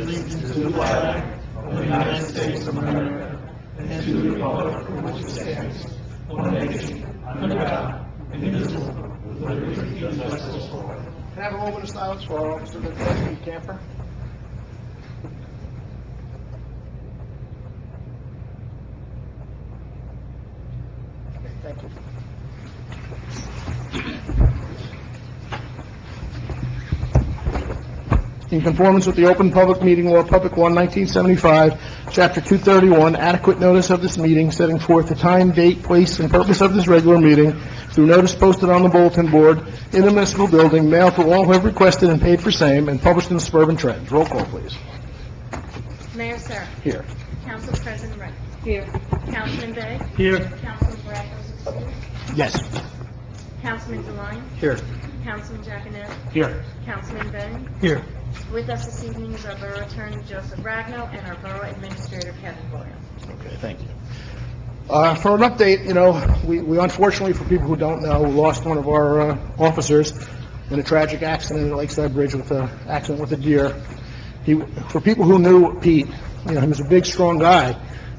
allegiance to the flag of the United States of America and to the republic for which it stands, one nation, under God, indivisible, with liberty and justice for all. Can I have a moment of silence for our officer, Lieutenant Camper? Okay, thank you. In conformance with the Open Public Meeting Law, Public Law 1975, Chapter 231, adequate notice of this meeting, setting forth the time, date, place, and purpose of this regular meeting through notice posted on the bulletin board in the municipal building, mailed to all who have requested and paid for same, and published in the Suburban Trends. Roll call, please. Mayor Sir. Here. Council President Rick. Here. Councilman Day. Here. Councilman Brazos is here. Yes. Councilman DeLine. Here. Councilman Jaconet. Here. Councilman Ben. Here. With us this evening is our Borough Attorney Joseph Ragno and our Borough Administrator Kevin Boyle. Okay, thank you. For an update, we unfortunately, for people who don't know, lost one of our officers in a tragic accident at Lakeside Bridge with an accident with a deer. For people who knew Pete, he was a big, strong guy,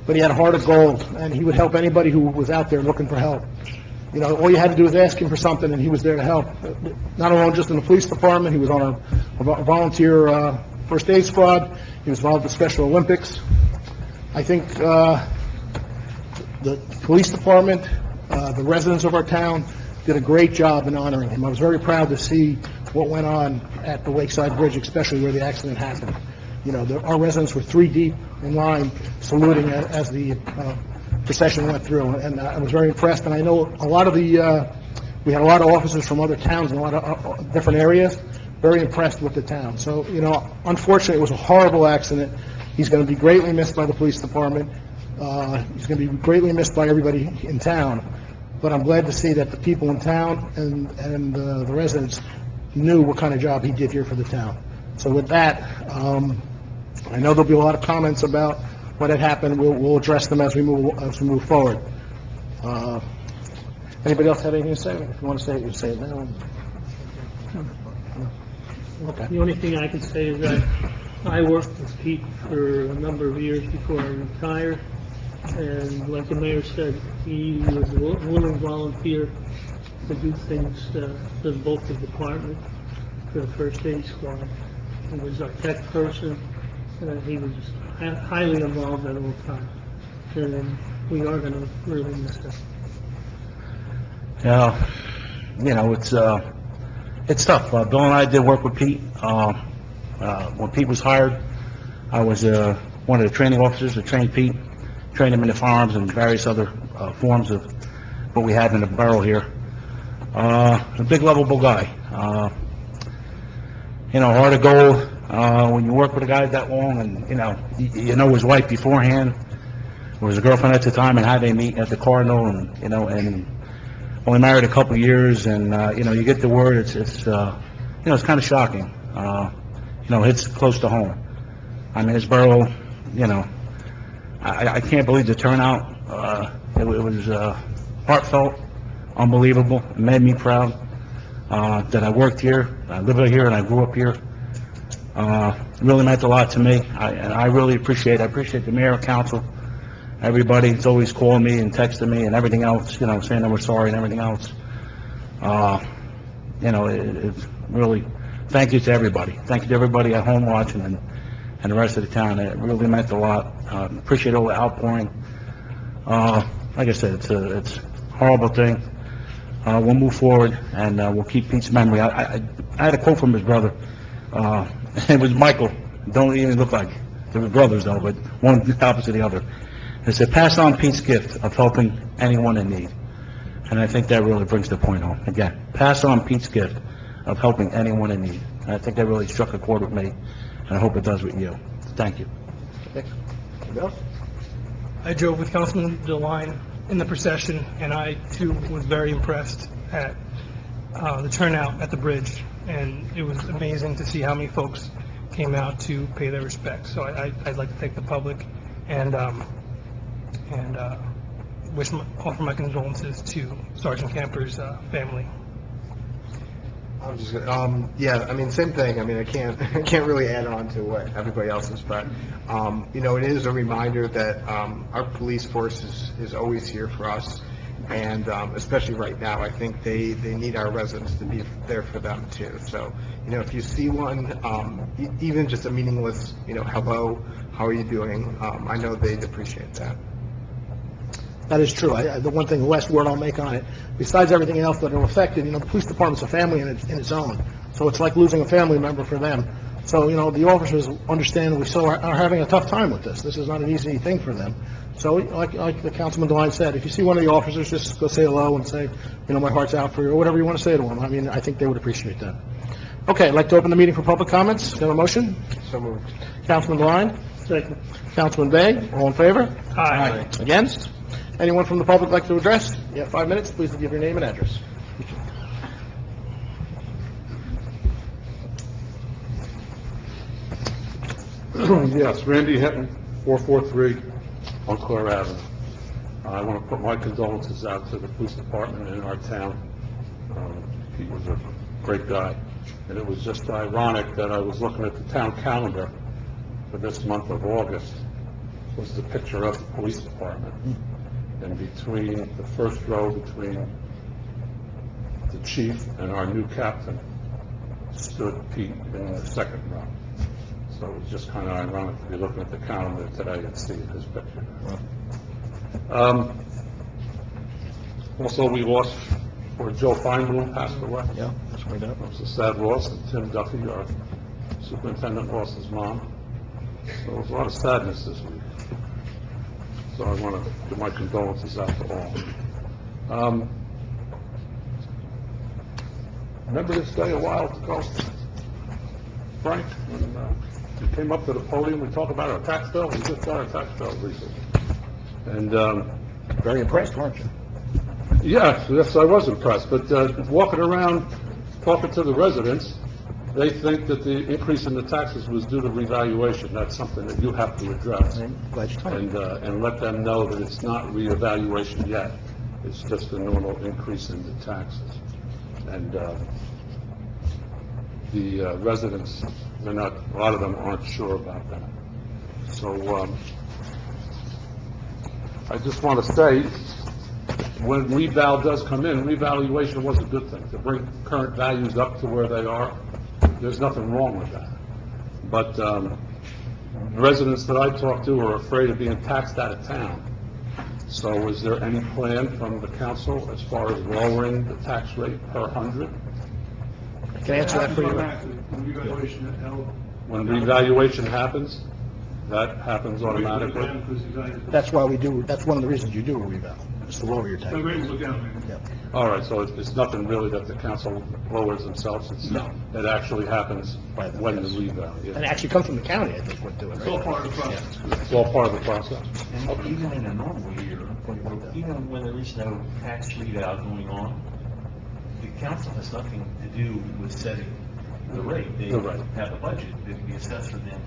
but he had a heart of gold, and he would help anybody who was out there looking for help. All you had to do was ask him for something, and he was there to help. Not only just in the police department, he was on a volunteer first aid squad. He was involved with Special Olympics. I think the police department, the residents of our town, did a great job in honoring him. I was very proud to see what went on at the Lakeside Bridge, especially where the accident happened. Our residents were 3 deep in line saluting as the procession went through, and I was very impressed. And I know we had a lot of officers from other towns and a lot of different areas, very impressed with the town. So, unfortunately, it was a horrible accident. He's going to be greatly missed by the police department. He's going to be greatly missed by everybody in town. But I'm glad to see that the people in town and the residents knew what kind of job he did here for the town. So with that, I know there'll be a lot of comments about what had happened. We'll address them as we move forward. Anybody else have anything to say? If you want to say it, you say it now. Okay. The only thing I can say is that I worked with Pete for a number of years before I retired, and like the mayor said, he was a willing volunteer to do things for both the department, for the first aid squad. He was our tech person, and he was highly involved at all times. And we are going to really miss him. It's tough. Bill and I did work with Pete. When Pete was hired, I was one of the training officers that trained Pete, trained him in the firearms and various other forms of what we had in the borough here. A big, lovable guy. Heart of gold. When you work with a guy that long, and you know his wife beforehand, was a girlfriend at the time, and how they meet at the Cardinal, and only married a couple of years, and you get the word. It's kind of shocking. It's close to home. I mean, this borough, I can't believe the turnout. It was heartfelt, unbelievable. It made me proud that I worked here, I live here, and I grew up here. It really meant a lot to me. I really appreciate the mayor, council, everybody. It's always calling me and texting me and everything else, saying that we're sorry and everything else. It's really, thank you to everybody. Thank you to everybody at home watching and the rest of the town. It really meant a lot. Appreciate all the outpouring. Like I said, it's a horrible thing. We'll move forward, and we'll keep Pete's memory. I had a quote from his brother. It was Michael. Don't even look like they were brothers, though, but one opposite the other. It said, pass on Pete's gift of helping anyone in need. And I think that really brings the point home. Again, pass on Pete's gift of helping anyone in need. And I think that really struck a chord with me, and I hope it does with you. Thank you. I drove with Councilman DeLine in the procession, and I, too, was very impressed at the turnout at the bridge. And it was amazing to see how many folks came out to pay their respects. So I'd like to thank the public and offer my condolences to Sergeant Camper's family. I'm just, yeah, I mean, same thing. I mean, I can't really add on to what everybody else is, but, you know, it is a reminder that, our police force is always here for us. And, especially right now, I think they need our residents to be there for them too. So, you know, if you see one, even just a meaningless, you know, hello, how are you doing? I know they'd appreciate that. That is true. The one thing, the last word I'll make on it, besides everything else that are affected, you know, the police department's a family in its own. So it's like losing a family member for them. So, you know, the officers understand we still are having a tough time with this. This is not an easy thing for them. So, like the Councilman DeWine said, if you see one of the officers, just go say hello and say, you know, my heart's out for you, or whatever you want to say to them. I mean, I think they would appreciate that. Okay, I'd like to open the meeting for public comments. Do you have a motion? So moved. Councilman DeWine? Second. Councilman Bay? All in favor? Aye. Against? Anyone from the public like to address? You have 5 minutes. Please give your name and address. Yes, Randy Hinton, 443 on Clare Avenue. I want to put my condolences out to the police department in our town. He was a great guy, and it was just ironic that I was looking at the town calendar for this month of August, was the picture of the police department. And between the first row, between the chief and our new captain, stood Pete in the second row. So it was just kind of ironic to be looking at the calendar today and see his picture. Also, we lost, or Joe Feinblum passed away. Yeah, that's right up. It was a sad loss, and Tim Duffy, our superintendent, lost his mom. So there was a lot of sadness this week. So I want to give my condolences out to all. Remember this day a while ago, Frank, when we came up to the podium, we talked about our tax bill. We just got our tax bill recently. And Very impressed, weren't you? yes, I was impressed. But walking around, talking to the residents, they think that the increase in the taxes was due to revaluation. That's something that you have to address. I'm glad you told me. And let them know that it's not reevaluation yet. It's just a normal increase in the taxes. And the residents, a lot of them aren't sure about that. So I just want to say, when reval does come in, revaluation was a good thing. To bring current values up to where they are, there's nothing wrong with that. But residents that I talk to are afraid of being taxed out of town. So is there any plan from the council as far as lowering the tax rate per 100? I can answer that for you. When revaluation happens, that happens automatically? That's why we do, that's one of the reasons you do a reval, is to lower your tax. Yeah. All right, so it's nothing really that the council lowers themselves? No. It actually happens By them, when the yes. reval, And it yeah. actually comes from the county, I think, would do it, right? It's all part of the process. It's all part of the process. And even in a normal year, even when there is no tax reval going on, the council has nothing to do with setting the rate. They The rate. have a budget, the assessor then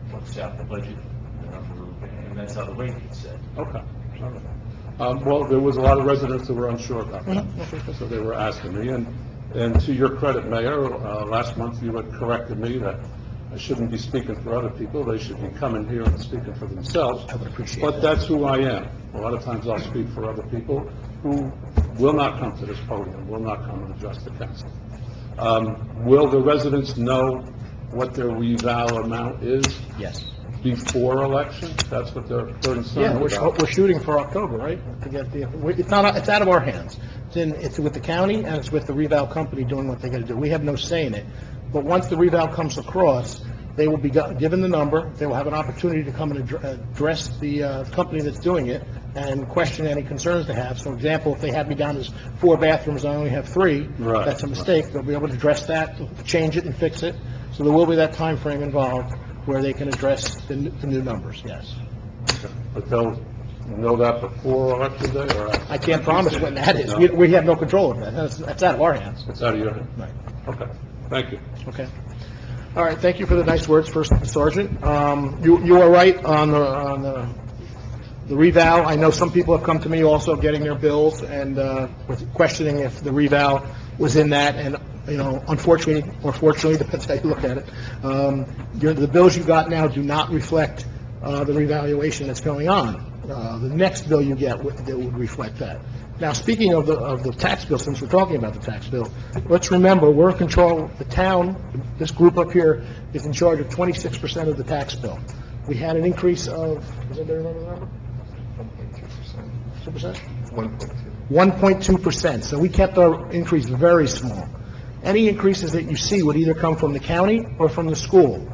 puts out the budget, the number, and that's how the rate gets set. Okay. All right. Well, there was a lot of residents that were unsure about that, so they were asking me. And to your credit, Mayor, last month you had corrected me that I shouldn't be speaking for other people. They should be coming here and speaking for themselves. I would appreciate But that. that's who I am. A lot of times I'll speak for other people who will not come to this podium, will not come and address the council. Will the residents know what their reval amount is Yes. before election? That's what they're concerned Yeah, about. we're shooting for October, right? To get it's not, it's out of our hands. It's with the county, and it's with the reval company doing what they gotta do. We have no say in it. But once the reval comes across, they will be given the number, they will have an opportunity to come and address the company that's doing it and question any concerns they have. So, for example, if they have me down as 4 bathrooms, I only have 3, Right. that's a mistake. They'll be able to address that, change it and fix it. So there will be that time frame involved where they can address the new numbers, yes. But they'll know that before election day, or after? I can't promise when that is. No. We have no control of that. That's out of our hands. It's out of your hand? Right. Okay, thank you. Okay. All right, thank you for the nice words, First Sergeant. You are right on the reval. I know some people have come to me also getting their bills and with questioning if the reval was in that, and you know, unfortunately, or fortunately, depends how you look at it, the bills you got now do not reflect the revaluation that's going on. The next bill you get that would reflect that. Now, speaking of the tax bill, since we're talking about the tax bill, let's remember, we're in control, the town, this group up here is in charge of 26% of the tax bill. We had an increase of, does anybody remember the number? 2%? 1.2%. So we kept our increase very small. Any increases that you see would either come from the county or from the school.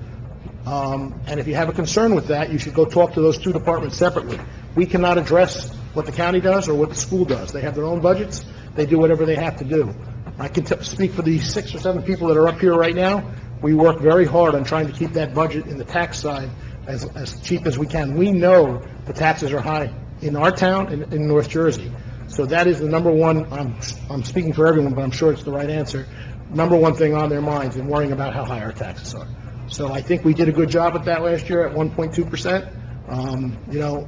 And if you have a concern with that, you should go talk to those two departments separately. We cannot address what the county does or what the school does. They have their own budgets. They do whatever they have to do. I can speak for the 6 or 7 people that are up here right now. We work very hard on trying to keep that budget in the tax side as cheap as we can. We know the taxes are high in our town and in North Jersey. So that is the number one, I'm speaking for everyone, but I'm sure it's the right answer, number one thing on their minds in worrying about how high our taxes are. So I think we did a good job at that last year at 1.2%. You know,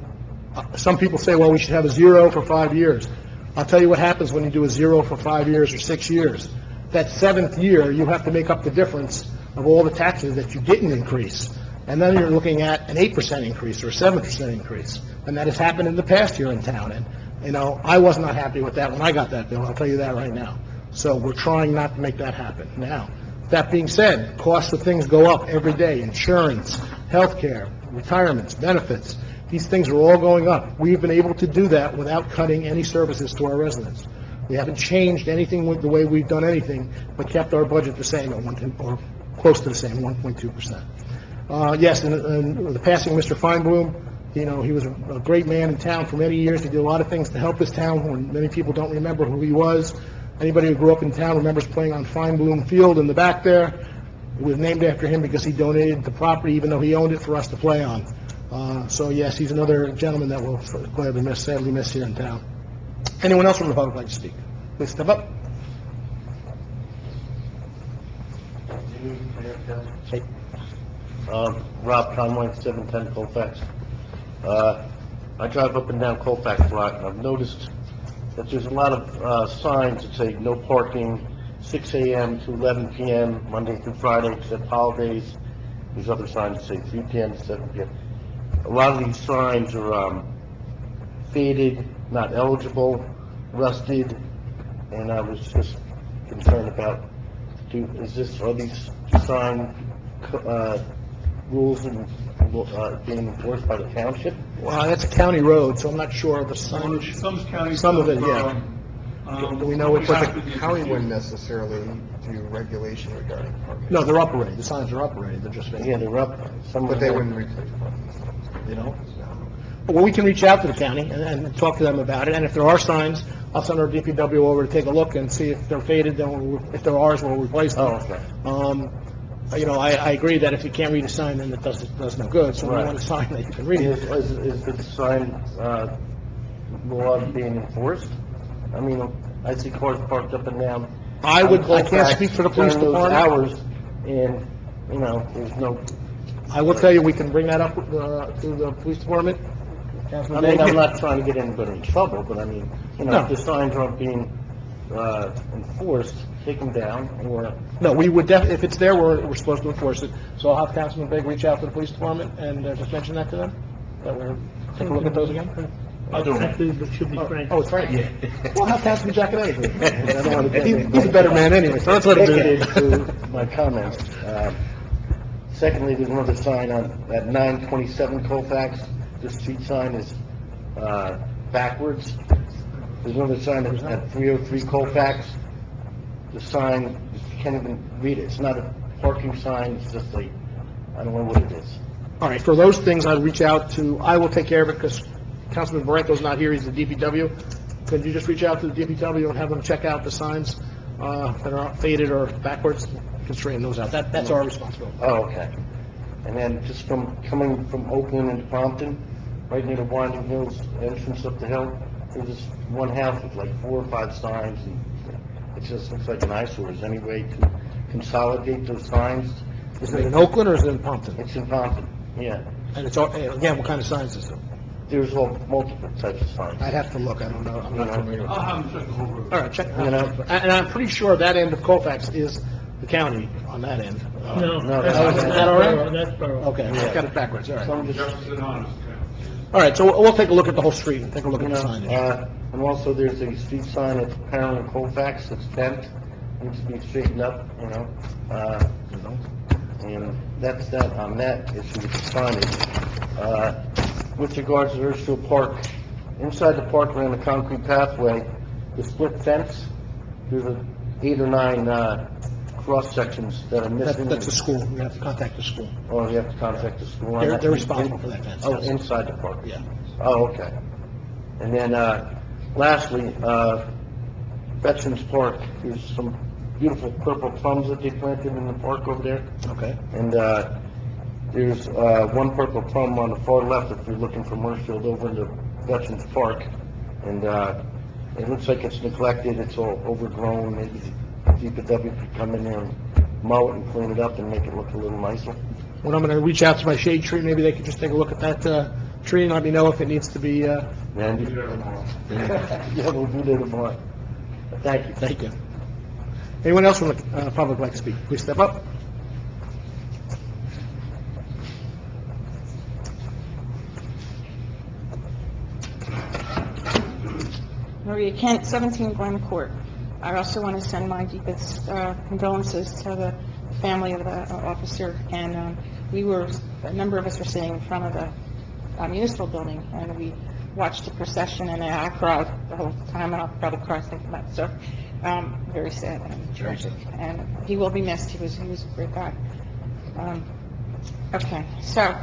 some people say, well, we should have a 0 for 5 years. I'll tell you what happens when you do a 0 for 5 years or 6 years. That 7th year, you have to make up the difference of all the taxes that you didn't increase. And then you're looking at an 8% increase or a 7% increase. And that has happened in the past year in town. And, you know, I was not happy with that when I got that bill. I'll tell you that right now. So we're trying not to make that happen. Now, that being said, costs of things go up every day. Insurance, healthcare, retirements, benefits. These things are all going up. We've been able to do that without cutting any services to our residents. We haven't changed anything with the way we've done anything, but kept our budget the same at or close to the same, 1.2%. Yes, and the passing of Mr. Feinblum, you know, he was a great man in town for many years. He did a lot of things to help this town when many people don't remember who he was. Anybody who grew up in town remembers playing on Feinblum Field in the back there. It was named after him because he donated the property, even though he owned it, for us to play on. So yes, he's another gentleman that we'll gladly sadly miss here in town. Anyone else from the public like to speak? Please step up. Hey. Rob Conway, 710 Colfax. I drive up and down Colfax a lot, and I've noticed that there's a lot of signs that say no parking, 6 a.m. to 11 p.m., Monday through Friday, except holidays. There's other signs that say 3 p.m. to 7 p.m. A lot of these signs are faded, not eligible, rusted, and I was just concerned about, are these sign rules and being enforced by the township? Well, that's a county road, so I'm not sure of the signage. Some counties. Some of it, yeah. Do we know what the County wouldn't necessarily do regulation regarding parking. No, they're up already. The signs are up already. They're just Yeah, they're up. Some But of they them- wouldn't replace parking signs. you know. Well, we can reach out to the county and talk to them about it, and if there are signs, I'll send our DPW over to take a look and see if they're faded, then if they're ours, we'll replace them. Oh, okay. You know, I agree that if you can't read a sign, then it does no good, so we Right. want a sign that you can read. Is the sign law being enforced? I mean, I see cars parked up and down. I can't speak for the police during those department. hours, and, you know, there's no, I will tell you, we can bring that up to the police department. I mean, I'm not trying to get anybody in trouble, but I mean, you know, No. if the signs aren't being enforced, take them down, or, No, we would if it's there, we're supposed to enforce it. So I'll have Councilman Begg reach out to the police department and just mention that to them, that we're, take a look at those again. I'll do it. Actually, it should be Frank. Oh, it's Frank? Yeah. Well, have Councilman Giaconetti. He's a better man anyway, so let's let him do Ticket it. to my comments. Secondly, there's another sign at 927 Colfax. The street sign is backwards. There's another sign at 303 Colfax. The sign, you can't even read it. It's not a parking sign, it's just I don't know what it is. All right, for those things, I'll reach out to, I will take care of it because Councilman Barranco's not here, he's the DPW. Could you just reach out to the DPW and have them check out the signs that are faded or backwards? You can straighten those out. That's our responsibility. Oh, okay. And then just coming from Oakland into Pompton, right near the Winding Hills entrance up the hill, there's this one house with like 4 or 5 signs, and it just looks like an eyesore. Is there any way to consolidate those signs? Is it in Oakland or is it in Pompton? It's in Pompton, yeah. And it's, again, what kind of signs is it? there's all multiple types of signs. I'd have to look, I don't know, I'm not familiar with it. I'll have them check the whole road. All right, check, You know? and I'm pretty sure that end of Colfax is the county on that end. No, No, that's that's- is that all right? borough, that's borough. Okay, I got it backwards, all right. Some just, Jefferson Honors County. All right, so we'll take a look at the whole street, and take a look you at the know, signage. and also there's a street sign at Perrin and Colfax that's bent, needs to be straightened up, you know? And that's that on that issue with the signage. With regards to Irvingfield Park, inside the park around the concrete pathway, the split fence, there's 8 or 9 cross sections that are missing. That's the school, we have to contact the school. Oh, you have to contact the school on They're that? responsible for that fence. Oh, yes. inside the park? Yeah. Oh, okay. And then, lastly, Veterans Park, there's some beautiful purple plums that they planted in the park over there. Okay. And, there's, one purple plum on the far left if you're looking from Murfield over into Veterans Park. And, it looks like it's neglected, it's all overgrown, maybe DPW could come in there and mow it and clean it up and make it look a little nicer. When I'm gonna reach out to my shade tree, maybe they could just take a look at that, tree and let me know if it needs to be, Randy? Be there tomorrow. Yeah, we'll do that tomorrow. Thank you. thank you. Anyone else from the, public like to speak? Please step up. Maria Kent, 17 Glen Court. I also want to send my deepest condolences to the family of the officer, and a number of us were sitting in front of the municipal building, and we watched the procession, and I cried the whole time, and I'll probably cry thinking about it. So, very sad and tragic, and he will be missed. He was a great guy. Okay, so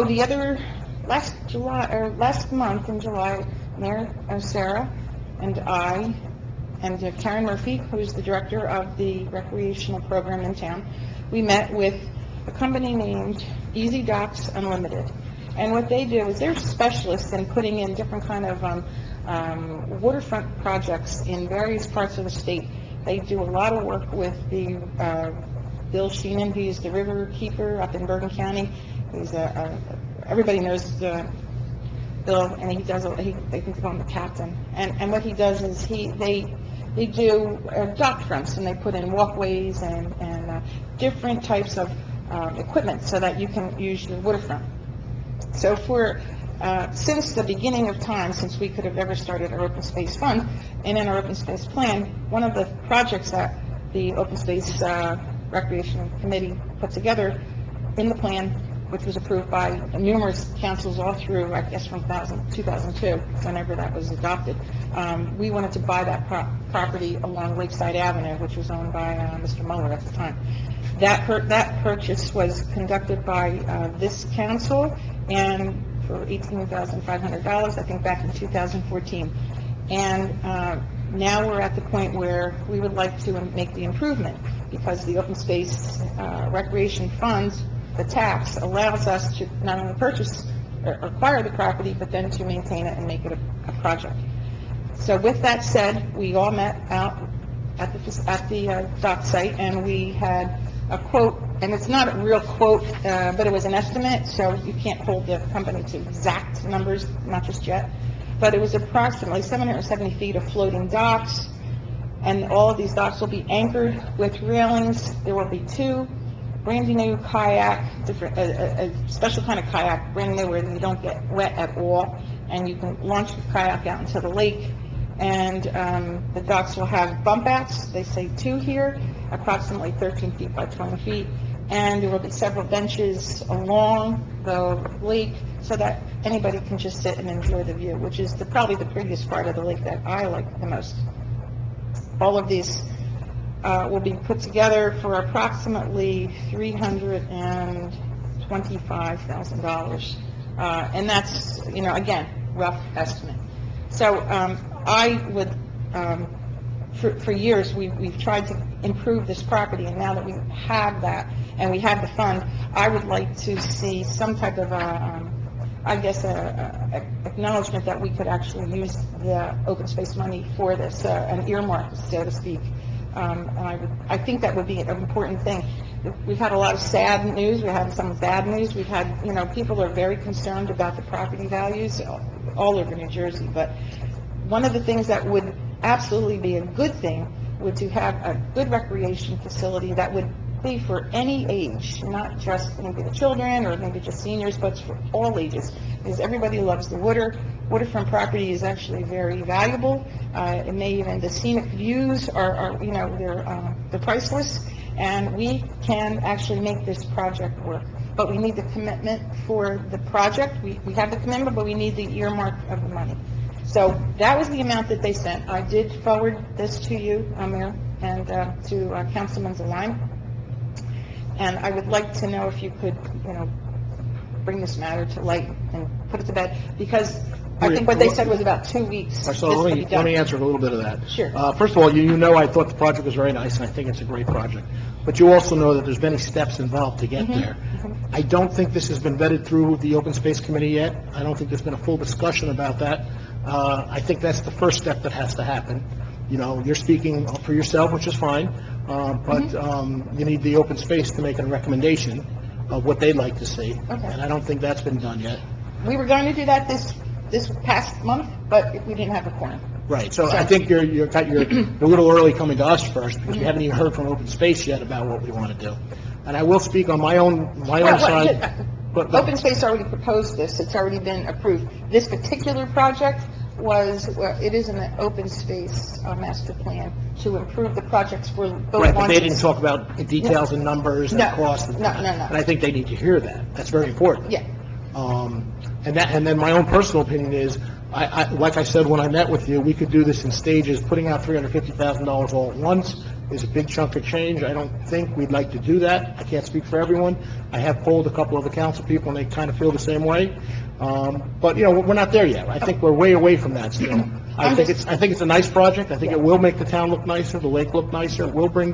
the other, last month in July, Mayor Sarah and I and Karen Murphy, who's the director of the recreational program in town, we met with a company named Easy Docks Unlimited. And what they do is they're specialists in putting in different kind of waterfront projects in various parts of the state. They do a lot of work with the Bill Sheenan, who's the river keeper up in Bergen County. He's everybody knows Bill, and he does. They think they call him the captain. And what he does is they do dock fronts, and they put in walkways and different types of equipment so that you can use your waterfront. So since the beginning of time, since we could have ever started our open space fund, and in our open space plan, one of the projects that the open space recreation committee put together in the plan, which was approved by numerous councils all through, I guess, from 2002, whenever that was adopted. We wanted to buy that property along Lakeside Avenue, which was owned by Mr. Mueller at the time. That purchase was conducted by this council, and for $18,500, I think back in 2014. And now we're at the point where we would like to make the improvement, because the open space recreation funds, the tax, allows us to not only purchase or acquire the property, but then to maintain it and make it a project. So with that said, we all met out at the dock site, and we had a quote, and it's not a real quote, but it was an estimate, so you can't hold the company to exact numbers, not just yet, but it was approximately 770 feet of floating docks, and all of these docks will be anchored with railings. There will be 2 brand new kayak, a special kind of kayak, brand new, where you don't get wet at all, and you can launch the kayak out into the lake. And the docks will have bump outs. They say 2 here, approximately 13 feet by 20 feet, and there will be several benches along the lake so that anybody can just sit and enjoy the view, which is probably the prettiest part of the lake that I like the most. All of these will be put together for approximately $325,000. And that's, again, rough estimate. So I would, for years, we've tried to improve this property, and now that we have that, and we have the fund, I would like to see some type of, acknowledgement that we could actually use the open space money for this, an earmark, so to speak. And I think that would be an important thing. we've had a lot of sad news, we had some bad news, we've had, people are very concerned about the property values all over New Jersey, but one of the things that would absolutely be a good thing would to have a good recreation facility that would be for any age, not just maybe the children or maybe just seniors, but for all ages, because everybody loves the waterfront property is actually very valuable. It may even, the scenic views are they're priceless, and we can actually make this project work. But we need the commitment for the project. We have the commitment, but we need the earmark of the money. So that was the amount that they sent. I did forward this to you, Mayor, and to Councilman Deline. And I would like to know if you could, bring this matter to light and put it to bed, because I think what they said was about 2 weeks. So let me answer a little bit of that. Sure. First of all, you know I thought the project was very nice, and I think it's a great project. But you also know that there's many steps involved to get there. I don't think this has been vetted through the Open Space Committee yet. I don't think there's been a full discussion about that. I think that's the first step that has to happen. You're speaking for yourself, which is fine, but you need the open space to make a recommendation of what they'd like to see. Okay. And I don't think that's been done yet. We were going to do that this past month, but we didn't have a quorum. Right, so I think you're a little early coming to us first, because you haven't even heard from Open Space yet about what we want to do. And I will speak on my own side. But Open Space already proposed this, it's already been approved. This particular project it is an open space master plan to improve the projects for both. Right, but they didn't talk about the details and numbers and costs. No. And I think they need to hear that. That's very important. Yeah. And then my own personal opinion is, like I said when I met with you, we could do this in stages. Putting out $350,000 all at once is a big chunk of change. I don't think we'd like to do that. I can't speak for everyone. I have polled a couple of the council people, and they kind of feel the same way. But we're not there yet. I think we're way away from that still. I think it's a nice project. I think it will make the town look nicer, the lake look nicer. It will bring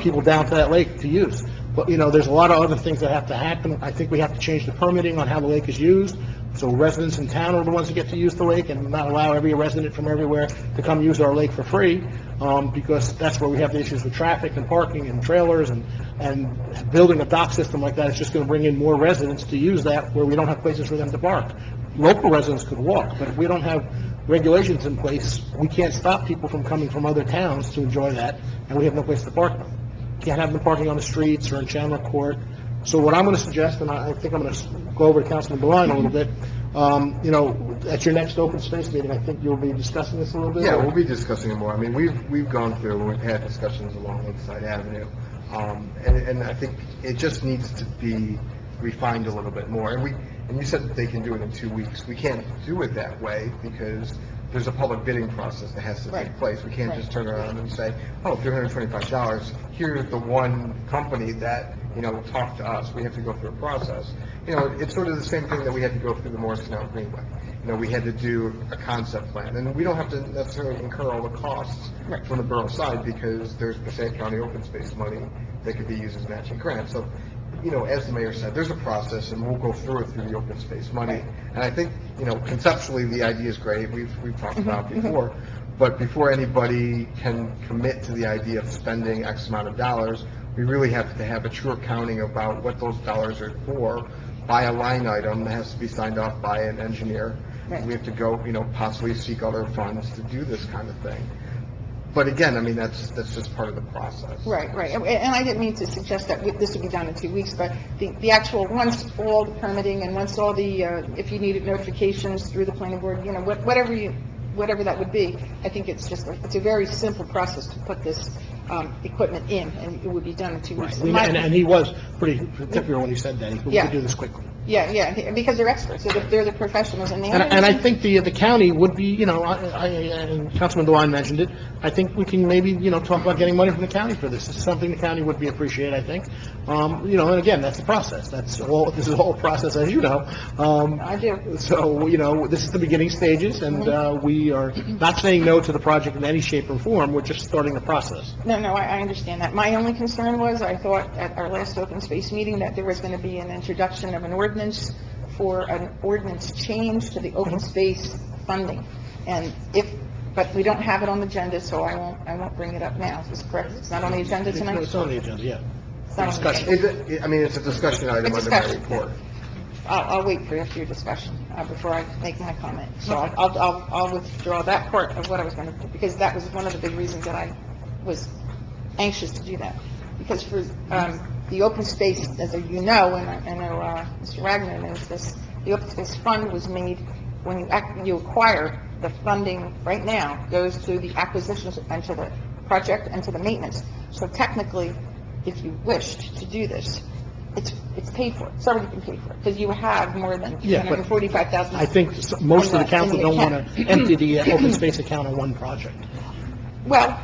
people down to that lake to use. But, there's a lot of other things that have to happen. I think we have to change the permitting on how the lake is used, so residents in town are the ones that get to use the lake, and not allow every resident from everywhere to come use our lake for free, because that's where we have the issues with traffic and parking and trailers, and building a dock system like that is just going to bring in more residents to use that where we don't have places for them to park. Local residents could walk, but if we don't have regulations in place, we can't stop people from coming from other towns to enjoy that, and we have no place to park them. Can't have them parking on the streets or in Chandler Court. So what I'm going to suggest, and I think I'm going to go over to Councilman Deline a little bit, at your next open space meeting, I think you'll be discussing this a little bit? Yeah, we'll be discussing it more. I mean, we've gone through, we've had discussions along Lakeside Avenue, and I think it just needs to be refined a little bit more. And you said that they can do it in 2 weeks. We can't do it that way because there's a public bidding process that has to take place. We can't just turn around and say, oh, $325, here's the one company that, talked to us. We have to go through a process. It's sort of the same thing that we had to go through the Morris Canal Greenway. We had to do a concept plan, and we don't have to necessarily incur all the costs from the borough side because there's Passaic County open space money that could be used as matching grants. So, as the mayor said, there's a process, and we'll go through it through the open space money. And I think, conceptually, the idea is great. We've talked about it before. But before anybody can commit to the idea of spending X amount of dollars, we really have to have a true accounting about what those dollars are for, by a line item that has to be signed off by an engineer. Right. We have to go, possibly seek other funds to do this kind of thing. But again, I mean, that's just part of the process. Right. And I didn't mean to suggest that this would be done in 2 weeks, but the actual, once all the permitting and once all the, if you needed notifications through the planning board, whatever that would be, I think it's a very simple process to put this equipment in, and it would be done in 2 weeks. Right. And he was pretty particular when he said that. We could do this quickly. Yeah, because they're experts. They're the professionals. And I think the county would be, and Councilman DeWine mentioned it, I think we can maybe, talk about getting money from the county for this. This is something the county would be appreciated, I think. And again, that's the process. This is all a process, as you know. I do. So, this is the beginning stages, and we are not saying no to the project in any shape or form. We're just starting the process. No, I understand that. My only concern was, I thought at our last open space meeting that there was going to be an introduction of an ordinance for an ordinance change to the open space funding. But we don't have it on the agenda, so I won't bring it up now. Is this correct? It's not on the agenda tonight? It's on the agenda, yeah. Discussion. I mean, it's a discussion item It's under my discussion. report. I'll wait for your discussion before I make my comment. So I'll withdraw that part of what I was going to, because that was one of the big reasons that I was anxious to do that. Because for the open space, as you know, and I know Mr. Wagner knows this, the open space fund was made when you acquire. The funding right now goes to the acquisitions and to the project and to the maintenance. So technically, if you wished to do this, it's paid for. It's already been paid for, because you have more than Yeah, but $245,000. I think most of the council in the don't want account. to empty the open space account on one project. Well,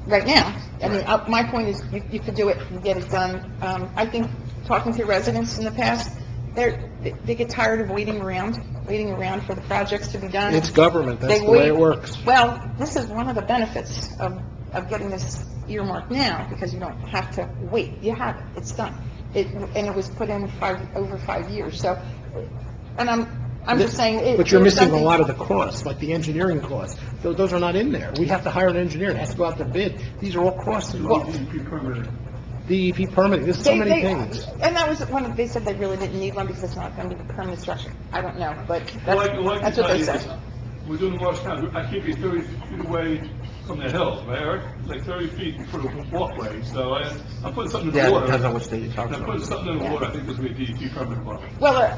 right now, I mean, my point is, you could do it and get it done. I think, talking to residents in the past, they get tired of waiting around for the projects to be done. It's government, that's They the way wait. it works. Well, this is one of the benefits of getting this earmarked now, because you don't have to wait. You have it, it's done. And it was put in over 5 years, so, and I'm just saying. But you're there's missing a something- lot of the costs, like the engineering costs. Those are not in there. We have to hire an engineer, it has to go out to bid. These are all costs involved. DEP permitting, there's so many things. And that was one, they said they really didn't need one because it's not going to be a permanent structure. I don't know, but Well, I can that's tell what they you said. this. We're doing Morris County, I keep it 30 feet away from the hills, right, Eric? It's like 30 feet for the walkway, so I'm putting something in Yeah, the it water. depends on what state you're talking I'm about. putting something in the water, I think this will be a DEP permit problem. Well,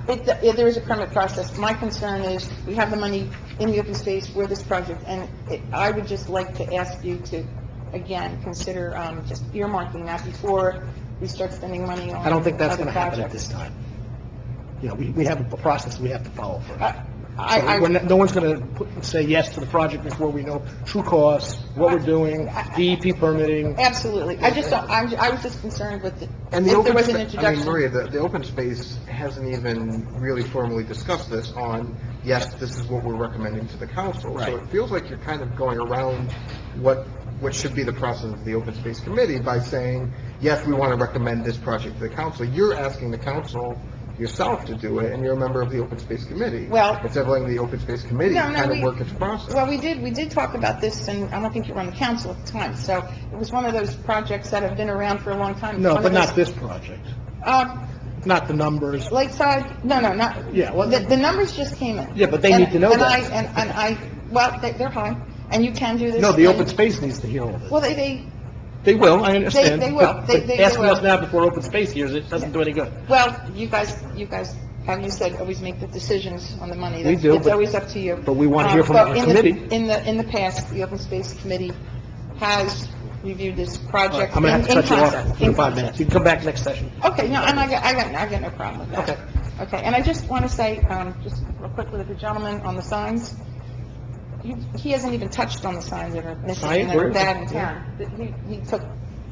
there is a permit process. My concern is, we have the money in the open space for this project, and I would just like to ask you to, again, consider just earmarking that before we start spending money on I don't think that's other going to happen at projects. this time. You know, we have a process we have to follow first. I- No one's going to say yes to the project before we know true costs, what we're doing, DEP permitting. Absolutely. I just don't, I was just concerned with the, And the if open, there was an I mean, introduction. Maria, the open space hasn't even really formally discussed this on, yes, this is what we're recommending to the council. Right. So it feels like you're kind of going around what should be the process of the open space committee by saying, yes, we want to recommend this project to the council. You're asking the council yourself to do it, and you're a member of the open space committee. Well- Instead of letting the open space committee No, kind of we- work its process. Well, we did talk about this, and I don't think you were on the council at the time, so it was one of those projects that have been around for a long time. No, One but of not those- this project, Uh, not the numbers. Lakeside, no, not, Yeah, well- the numbers just came in. Yeah, but they And- need to know and that. Well, they're high, and you can do this. No, the and- open space needs to hear all this. Well, they, They will, I understand. They will. but They asking will. us now before open space hears it doesn't do any good. well, you guys, as you said, always make the decisions on the money. We do, It's but- always up to you. but we want to hear from But our in the- committee. In the past, the Open Space Committee has reviewed this project I'm going to have to in cut you off concept. in 5 minutes. You can come back next session. Okay, no, and I got no problem with that. Okay. Okay, and I just want to say, just real quickly to the gentleman on the signs, he hasn't even touched on the signs that are missing I and that are agree. bad in town. He took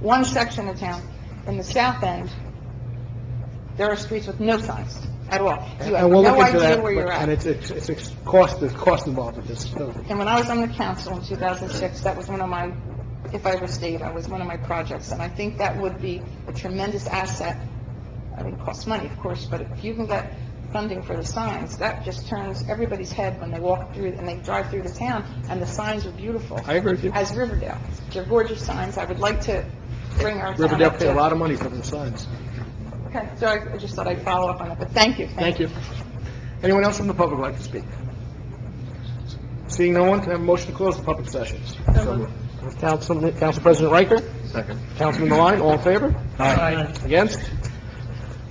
one section of town, in the south end, there are streets with no signs at all. You have And we'll no look into idea that, where you're and at. it's cost involved with this. So, And when I was on the council in 2006, that was one of my, if I ever stayed, that was one of my projects, and I think that would be a tremendous asset. I mean, it costs money, of course, but if you can get funding for the signs, that just turns everybody's head when they walk through, and they drive through the town, and the signs are beautiful. I agree with you. As Riverdale. They're gorgeous signs. I would like to bring our town Riverdale up paid a to... lot of money for the signs. Okay, so I just thought I'd follow up on it, but thank you. Thank you. Anyone else from the public like to speak? Seeing no one, can I have a motion to close the public sessions? Council President Riker? Second. Councilman Devine, all in favor? Aye. Against?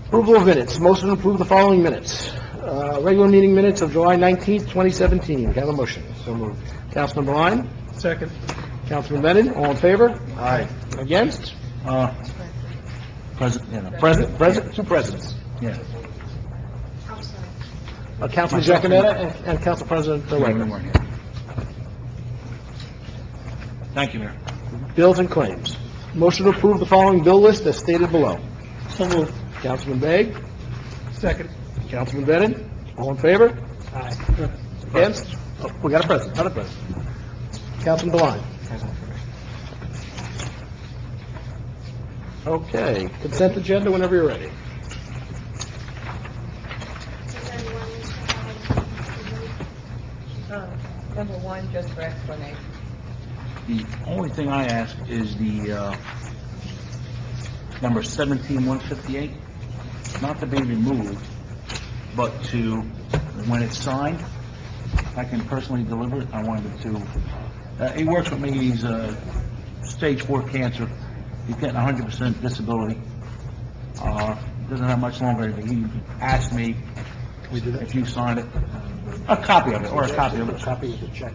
Approval of minutes. Motion to approve the following minutes. Regular meeting minutes of July 19th, 2017. Can I have a motion? So moved. Councilman Devine? Second. Councilman Bennett, all in favor? Aye. Against? President, Two presidents. yeah. Councilman Myself and- Giacometto and Council President Riker. Thank you, Mayor. Bills and claims. Motion to approve the following bill list as stated below. So moved. Councilman Begg? Second. Councilman Bennett? All in favor? Aye. Against? Oh, we got a president, not a president. Councilman Devine? Okay, consent agenda whenever you're ready. Number one, just for explanation. The only thing I ask is number 17158, not to be removed, but to, when it's signed, I can personally deliver it. I wanted to, he works with me, he's stage 4 cancer, he's getting 100% disability. Doesn't have much longer. He asked me if you sign it, a copy of it, or a copy of it. Copy of the check.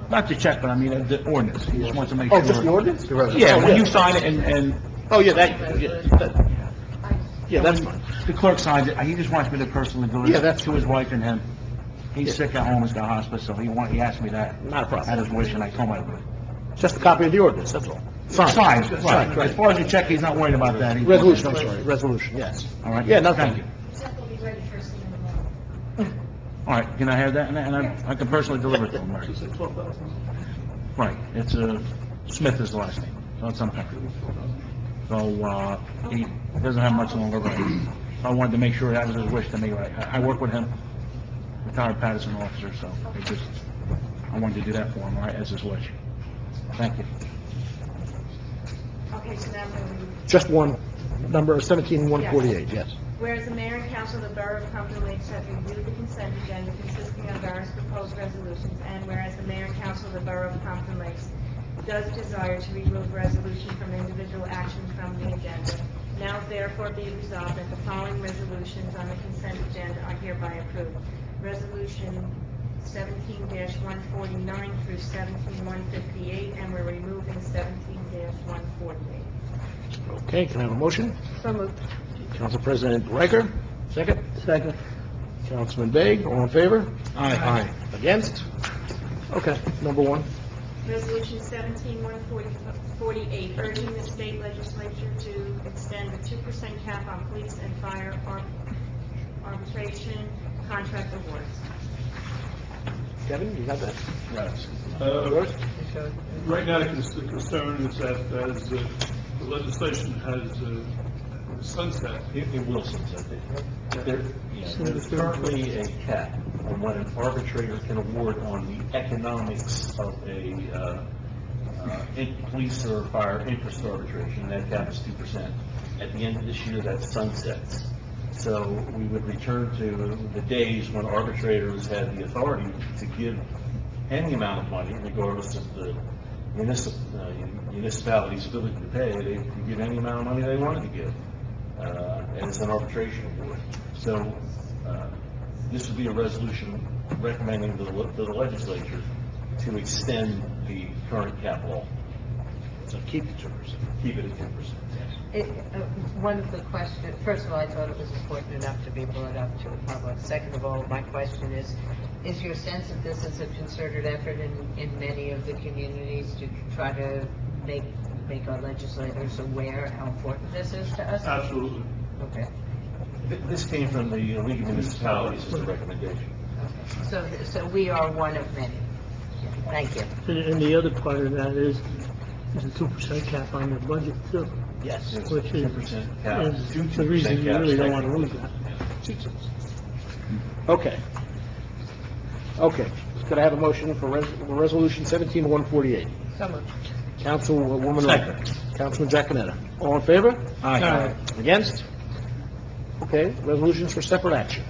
Not the check, but I mean the ordinance. He just wants to make Oh, sure. just the ordinance? Yeah, when you sign it and Oh, yeah, yeah, that's fine. the clerk signs it, he just wants me to personally deliver Yeah, it that's to his wife and him. He's sick at home, he's got hospice, so he asked me that. Not a problem. At his wish, and I told him I would. Just a copy of the ordinance, that's all. Signed, Right. right. As far as the check, he's not worried about that. Resolution, I'm sorry, resolution, yes. All right? Yeah, no, Thank you. Check will be ready first thing in the morning. All right, can I have that? And I can personally deliver it to him, right? Right, it's, Smith is the last name, so it's some country. So, he doesn't have much longer, but I wanted to make sure that was his wish to me, right? I work with him, retired Patterson officer, so I wanted to do that for him, all right, as his wish. Thank you. Okay, so now I'm going to read. Just one, number 17148, yes. Whereas the mayor and council of the borough of Pompton Lakes have reviewed the consent agenda consisting of various proposed resolutions, and whereas the mayor and council of the borough of Pompton Lakes does desire to remove resolution from individual actions from the agenda, now therefore be resolved that the following resolutions on the consent agenda are hereby approved. Resolution 17-149 through 17-158, and we're removing 17-148. Okay, can I have a motion? So moved. Council President Riker, second. Second. Councilman Begg, all in favor? Aye. Against? Okay, number 1. Resolution 17-148, urging the state legislature to extend the 2% cap on police and fire arbitration contract awards. Kevin, you got that? Yes. Yours? Right now, the concern is that as the legislation has sunset. It will sunset. There's currently a cap on what an arbitrator can award on the economics of a police or fire interest arbitration. That cap is 2%. At the end of this year, that sunsets. So we would return to the days when arbitrators had the authority to give any amount of money, regardless of the municipality's ability to pay. They could give any amount of money they wanted to give as an arbitration award. So this would be a resolution recommending to the legislature to extend the current cap law. So keep the 2%. Keep it at 2%. One of the questions, first of all, I thought it was important enough to be brought up to the public. Second of all, my question is your sense that this is a concerted effort in many of the communities to try to make our legislators aware how important this is to us? Absolutely. Okay. This came from the League of Municipalities as a recommendation. Okay. So we are one of many. Thank you. And the other part of that is a 2% cap on their budget too. Yes. Which is 2% cap. the reason you really don't want to lose that. Okay. Okay, could I have a motion for resolution 17148? So moved. Councilwoman Second. Riker. Councilman Giaconetti. All in favor? Aye. Against? Okay, resolutions for separate action.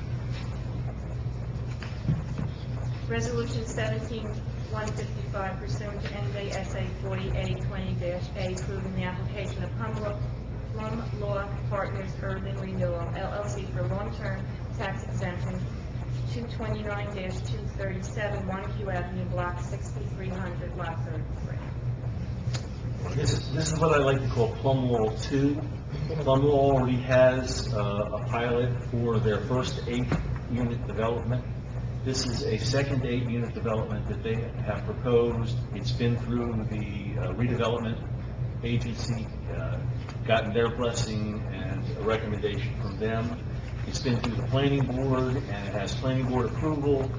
Resolution 17-155 pursuant to NJSA 40A20-A, approving the application of Plum Law Partners Urban Renewal LLC for long-term tax exemption 229-237 Montague Avenue, Block 6300, Lot 33. This is what I like to call Plum Law 2. Plum Law already has a pilot for their first 8-unit development. This is a second 8-unit development that they have proposed. It's been through the redevelopment agency, gotten their blessing and a recommendation from them. It's been through the planning board, and it has planning board approval.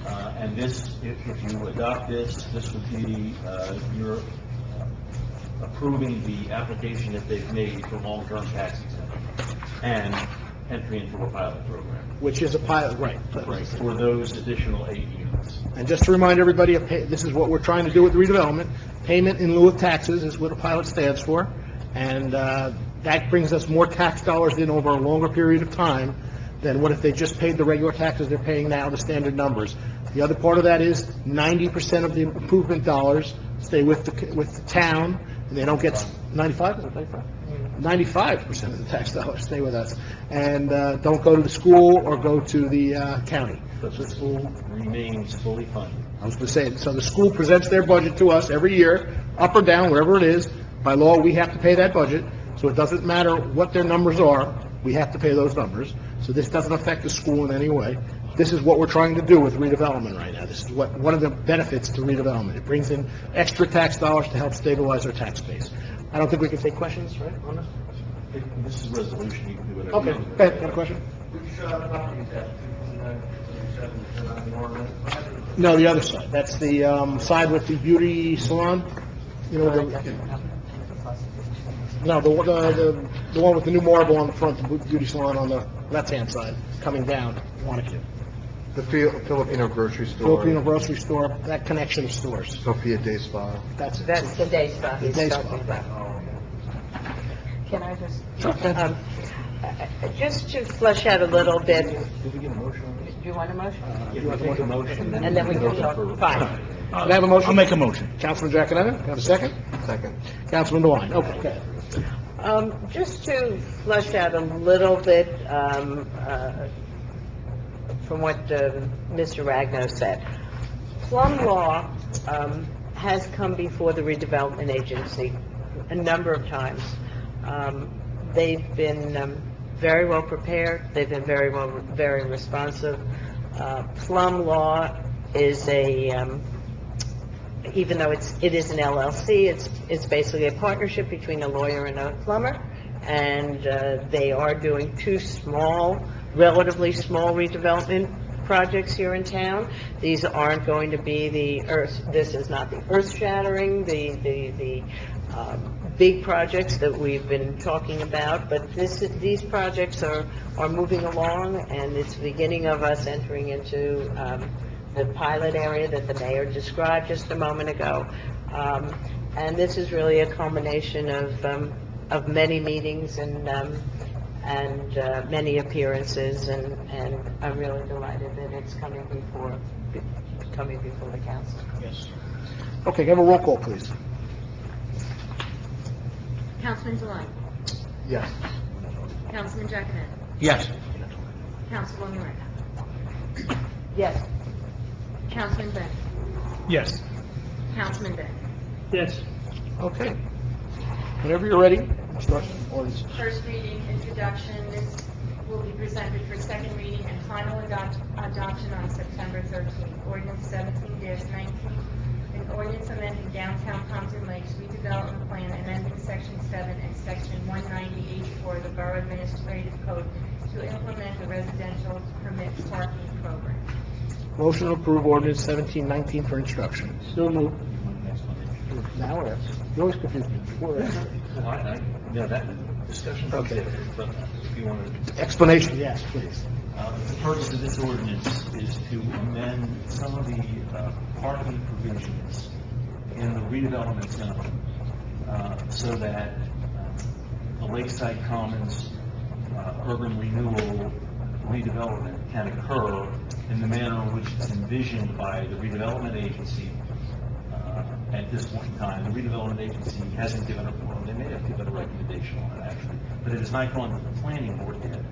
And this, if you adopt this, this would be your approving the application that they've made for long-term tax exemption and entry into a pilot program. Which is a pilot, right. For those additional 8 units. And just to remind everybody, this is what we're trying to do with redevelopment. Payment in lieu of taxes is what a pilot stands for. And that brings us more tax dollars in over a longer period of time than what if they just paid the regular taxes they're paying now, the standard numbers. The other part of that is 90% of the improvement dollars stay with the town, and they don't get 95? 95% of the tax dollars stay with us, and don't go to the school or go to the county. But the school remains fully funded. I was going to say, so the school presents their budget to us every year, up or down, wherever it is. By law, we have to pay that budget, so it doesn't matter what their numbers are, we have to pay those numbers. So this doesn't affect the school in any way. This is what we're trying to do with redevelopment right now. This is one of the benefits to redevelopment. It brings in extra tax dollars to help stabilize our tax base. I don't think we can take questions, right, on this? This is a resolution, you can do whatever. Okay, you want. go ahead, got a question? No, the other side. That's the side with the beauty salon. You know, no, the one with the new marble on the front, the beauty salon on the left-hand side, coming down, Wanacue. The Filipino grocery store. Filipino grocery store, that connection of stores. Sophia Day Spa. That's it. That's the day spa The he's day talking spa. about. Can I just, Sure, go ahead. just to flesh out a little bit, Did we get a motion on this? do you want a motion? If we take a motion, And then we can talk, fine. Can I have a motion? I'll make a motion. Councilman Giaconetti, can I have a second? Second. Councilman DeWine, okay. Just to flesh out a little bit, from what Mr. Ragno said. Plum law has come before the redevelopment agency a number of times. They've been very well prepared. They've been very responsive. Plum law is even though it is an LLC, it's basically a partnership between a lawyer and a plumber, and they are doing two relatively small redevelopment projects here in town. These aren't going to be this is not the earth-shattering, the big projects that we've been talking about, but these projects are moving along, and it's the beginning of us entering into the pilot area that the mayor described just a moment ago. And this is really a culmination of many meetings and many appearances, and I'm really delighted that it's coming before the council. Yes. Okay, can I have a roll call, please? Councilman Deline. Yes. Councilman Giaconetti. Yes. Councilwoman Ragno. Yes. Councilman Bennett. Yes. Councilman Day. Yes. Okay. Whenever you're ready, start ordinance. First reading, introduction. This will be presented for second reading and final adoption on September 13th. Ordinance 17-19, an ordinance amending downtown Pompton Lakes redevelopment plan, amending Section 7 and Section 190H4 of the Borough Administrative Code to implement the residential permit parking program. Motion to approve ordinance 1719 for introduction. So moved. Now or after? You always confuse me. Before or after? No, that discussion. Okay. But if you want to, Explanation, yes, please. the purpose of this ordinance is to amend some of the parking provisions in the redevelopment zone so that the Lakeside Commons urban renewal redevelopment can occur in the manner in which it's envisioned by the redevelopment agency at this point in time. The redevelopment agency hasn't given a, well, they may have given a recommendation on it actually, but it has not gone to the planning board yet.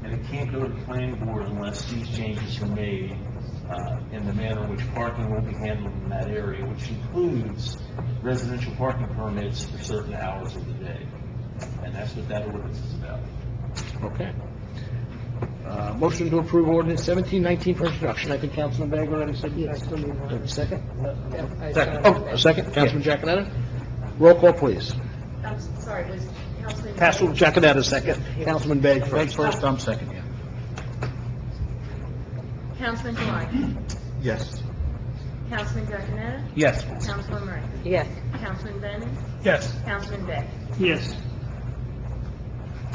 And it can't go to the planning board unless these changes are made in the manner in which parking will be handled in that area, which includes residential parking permits for certain hours of the day. And that's what that ordinance is about. Okay. Motion to approve ordinance 1719 for introduction. I think Councilman Bagel already said yes. Second? Second. Oh, a second. Councilman Giaconetti? Roll call, please. I'm sorry, was Councilman... Councilman Giaconetti second. Councilman Bag Craig first. first, I'm second, yeah. Councilman Deline. Yes. Councilman Giaconetti. Yes. Councilwoman Ragno. Yes. Councilman Bennett. Yes. Councilman Day. Yes.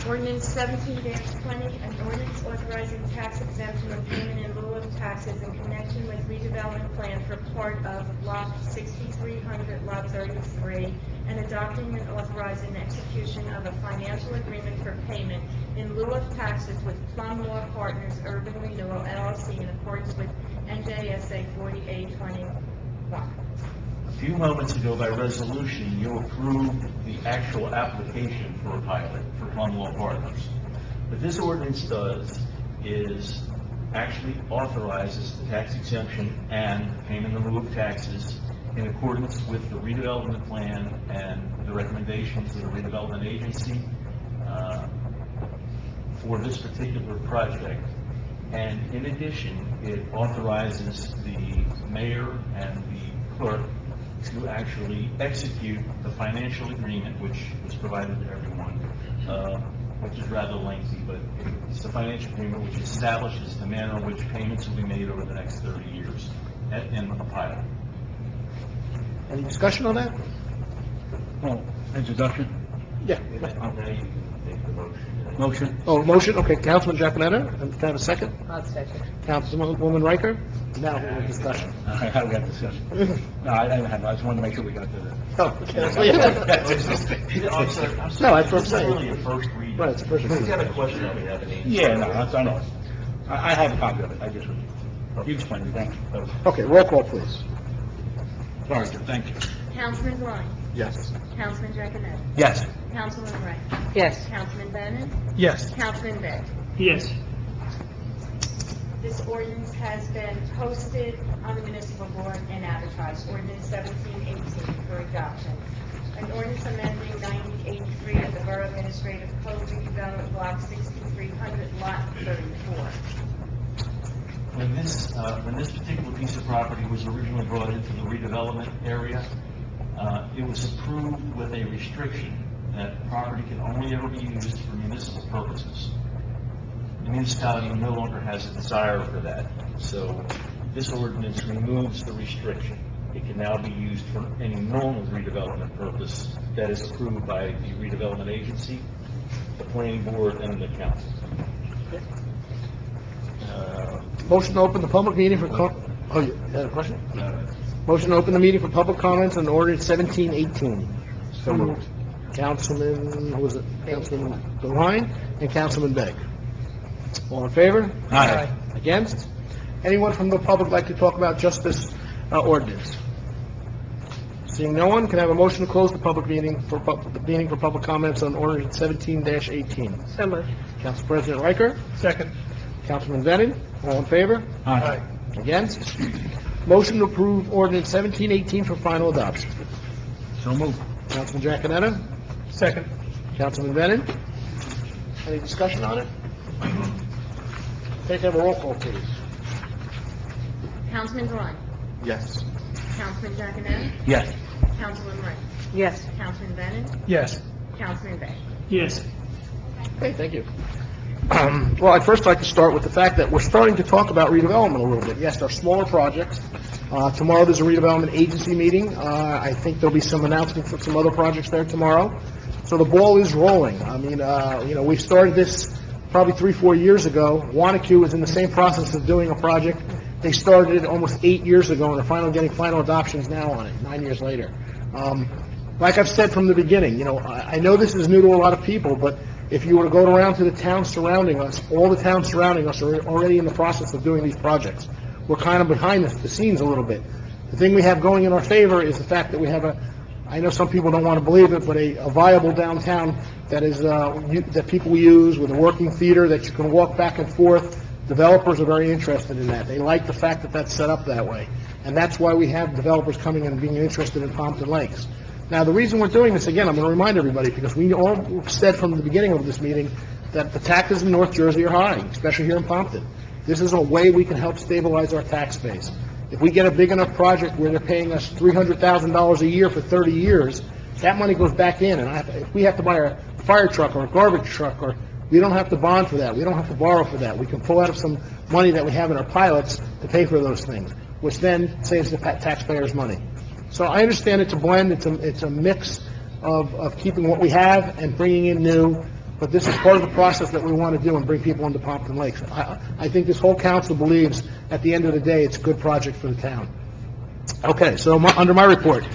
Ordinance 17-20, an ordinance authorizing tax exemption of payment in lieu of taxes in connection with redevelopment plan for part of Lot 6300, Lot 33, and adopting and authorizing the execution of a financial agreement for payment in lieu of taxes with Plum Law Partners Urban Renewal LLC in accordance with NJSA 4821. A few moments ago, by resolution, you approved the actual application for a pilot for Plum Law Partners. What this ordinance does is actually authorizes the tax exemption and payment in lieu of taxes in accordance with the redevelopment plan and the recommendations of the redevelopment agency for this particular project. And in addition, it authorizes the mayor and the clerk to actually execute the financial agreement, which was provided to everyone, which is rather lengthy, but it's the financial agreement which establishes the manner in which payments will be made over the next 30 years in the pilot. Any discussion on that? Oh, introduction? Yeah. Now you can take the motion. Motion? Oh, motion, okay, Councilman Japanetta, and can I have a second? I'll second. Councilwoman Riker? Now, we'll discussion. I have got discussion. No, I didn't have, I just wanted to make sure we got to the... Oh, okay. I'm sorry. No, that's what I'm It's saying. really a first reading. Right, it's a first reading. He's got a question that we haven't answered. Yeah, no, I know. I have a copy of it, I just, you explained it, thank you. Okay, roll call, please. Sorry, sir, thank you. Councilman Klein. Yes. Councilman Jaconette. Yes. Councilman Wright. Yes. Councilman Bennett. Yes. Councilman Beck. Yes. This ordinance has been posted on the municipal board and advertised. Ordinance 1718 for adoption. An ordinance amending 9083 of the Borough Administrative Code redevelopment block 6300 lot 34. When this particular piece of property was originally brought into the redevelopment area, it was approved with a restriction that property can only ever be used for municipal purposes. The municipality no longer has a desire for that, so this ordinance removes the restriction. It can now be used for any normal redevelopment purpose that is approved by the redevelopment agency, the planning board, and the council. Motion to open the public meeting for, oh, you had a question? Motion to open the meeting for public comments on ordinance 1718. So moved. Councilman, who was it? Councilman Devine and Councilman Begg. All in favor? Aye. Against? Anyone from the public like to talk about just this ordinance? Seeing no one, can I have a motion to close the public meeting for public comments on ordinance 17-18? So moved. Council President Riker? Second. Councilman Bennett? All in favor? Aye. Against? Motion to approve ordinance 1718 for final adoption. So moved. Councilman Jaconetta? Second. Councilman Bennett? Any discussion on it? Take have a roll call, please. Councilman Klein. Yes. Councilman Jaconette. Yes. Councilman Wright. Yes. Councilman Bennett. Yes. Councilman Beck. Yes. Okay, thank you. Well, I'd first like to start with the fact that we're starting to talk about redevelopment a little bit. Yes, they're smaller projects. Tomorrow there's a redevelopment agency meeting. I think there'll be some announcements of some other projects there tomorrow. So the ball is rolling. I mean, we started this probably 3-4 years ago. Wanacue was in the same process of doing a project. They started it almost 8 years ago, and they're finally getting final adoptions now on it, 9 years later. Like I've said from the beginning, I know this is new to a lot of people, but if you were to go around to the towns surrounding us, all the towns surrounding us are already in the process of doing these projects. We're kind of behind the scenes a little bit. The thing we have going in our favor is the fact that we have I know some people don't want to believe it, but a viable downtown that is, that people use with a working theater that you can walk back and forth. Developers are very interested in that. They like the fact that that's set up that way. And that's why we have developers coming and being interested in Pompton Lakes. Now, the reason we're doing this, again, I'm going to remind everybody, because we all said from the beginning of this meeting that the taxes in North Jersey are high, especially here in Pompton. This is a way we can help stabilize our tax base. If we get a big enough project where they're paying us $300,000 a year for 30 years, that money goes back in, and if we have to buy a fire truck or a garbage truck, or we don't have to bond for that, we don't have to borrow for that, we can pull out of some money that we have in our pilots to pay for those things, which then saves the taxpayers money. So I understand it's a blend, it's a mix of keeping what we have and bringing in new, but this is part of the process that we want to do and bring people into Pompton Lakes. I think this whole council believes, at the end of the day, it's a good project for the town. Okay, so under my report,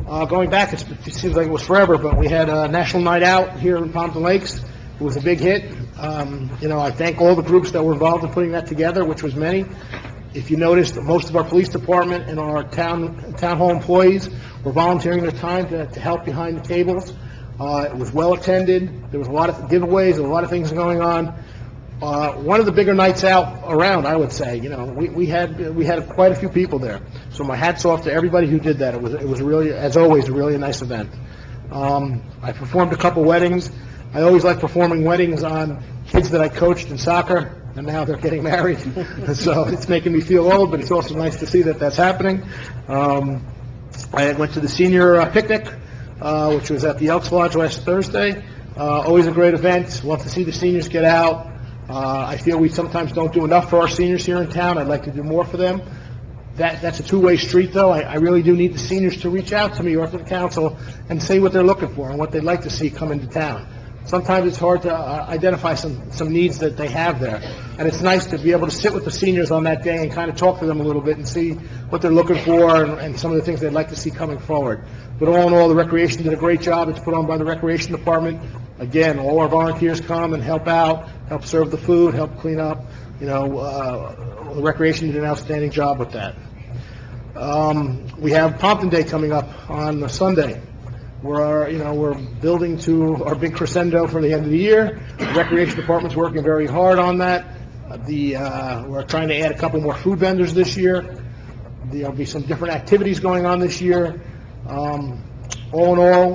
Going back, it seems like it was forever, but we had a National Night Out here in Pompton Lakes. It was a big hit. I thank all the groups that were involved in putting that together, which was many. If you noticed, most of our police department and our town hall employees were volunteering their time to help behind the tables. It was well attended. There was a lot of giveaways, and a lot of things going on. One of the bigger nights out around, I would say. We had quite a few people there. So my hat's off to everybody who did that. It was really, as always, a really nice event. I performed a couple weddings. I always like performing weddings on kids that I coached in soccer, and now they're getting married. So it's making me feel old, but it's also nice to see that that's happening. I went to the senior picnic, which was at the Elks Lodge last Thursday. Always a great event. Love to see the seniors get out. I feel we sometimes don't do enough for our seniors here in town. I'd like to do more for them. That's a two-way street, though. I really do need the seniors to reach out to me or to the council and say what they're looking for and what they'd like to see come into town. Sometimes it's hard to identify some needs that they have there. And it's nice to be able to sit with the seniors on that day and kind of talk to them a little bit and see what they're looking for and some of the things they'd like to see coming forward. But all in all, the recreation did a great job. It's put on by the recreation department. Again, all our volunteers come and help out, help serve the food, help clean up. The recreation did an outstanding job with that. We have Pompton Day coming up on Sunday. We're building to our big crescendo for the end of the year. The recreation department's working very hard on that. We're trying to add a couple more food vendors this year. There'll be some different activities going on this year. All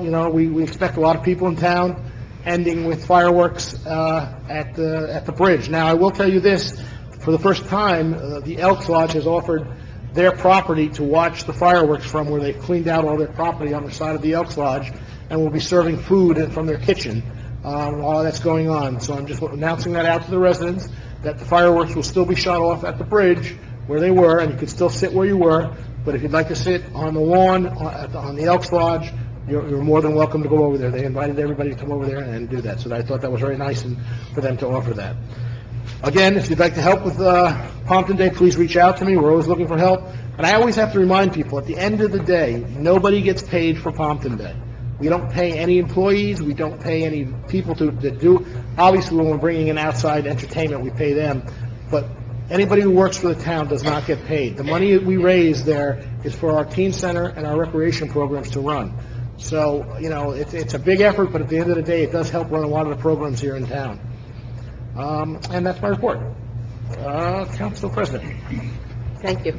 in all, we expect a lot of people in town, ending with fireworks at the bridge. Now, I will tell you this: for the first time, the Elks Lodge has offered their property to watch the fireworks from, where they've cleaned out all their property on the side of the Elks Lodge, and will be serving food from their kitchen while that's going on. So I'm just announcing that out to the residents, that the fireworks will still be shot off at the bridge where they were, and you could still sit where you were. But if you'd like to sit on the lawn on the Elks Lodge, you're more than welcome to go over there. They invited everybody to come over there and do that. So I thought that was very nice for them to offer that. Again, if you'd like to help with Pompton Day, please reach out to me. We're always looking for help. And I always have to remind people, at the end of the day, nobody gets paid for Pompton Day. We don't pay any employees. We don't pay any people to do. Obviously, when we're bringing in outside entertainment, we pay them. But anybody who works for the town does not get paid. The money we raise there is for our teen center and our recreation programs to run. So, it's a big effort, but at the end of the day, it does help run a lot of the programs here in town. And that's my report. Council President. Thank you.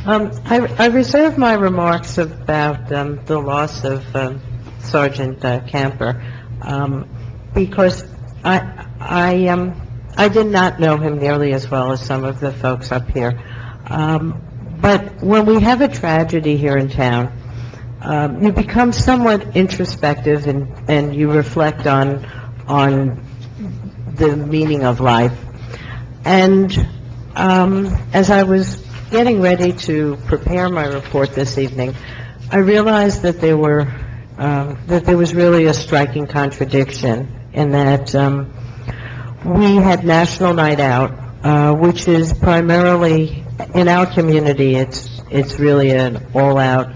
I reserve my remarks about the loss of Sergeant Camper because I did not know him nearly as well as some of the folks up here. But when we have a tragedy here in town, you become somewhat introspective and you reflect on the meaning of life. And as I was getting ready to prepare my report this evening, I realized that there was really a striking contradiction in that we had National Night Out, which is primarily, in our community, it's really an all-out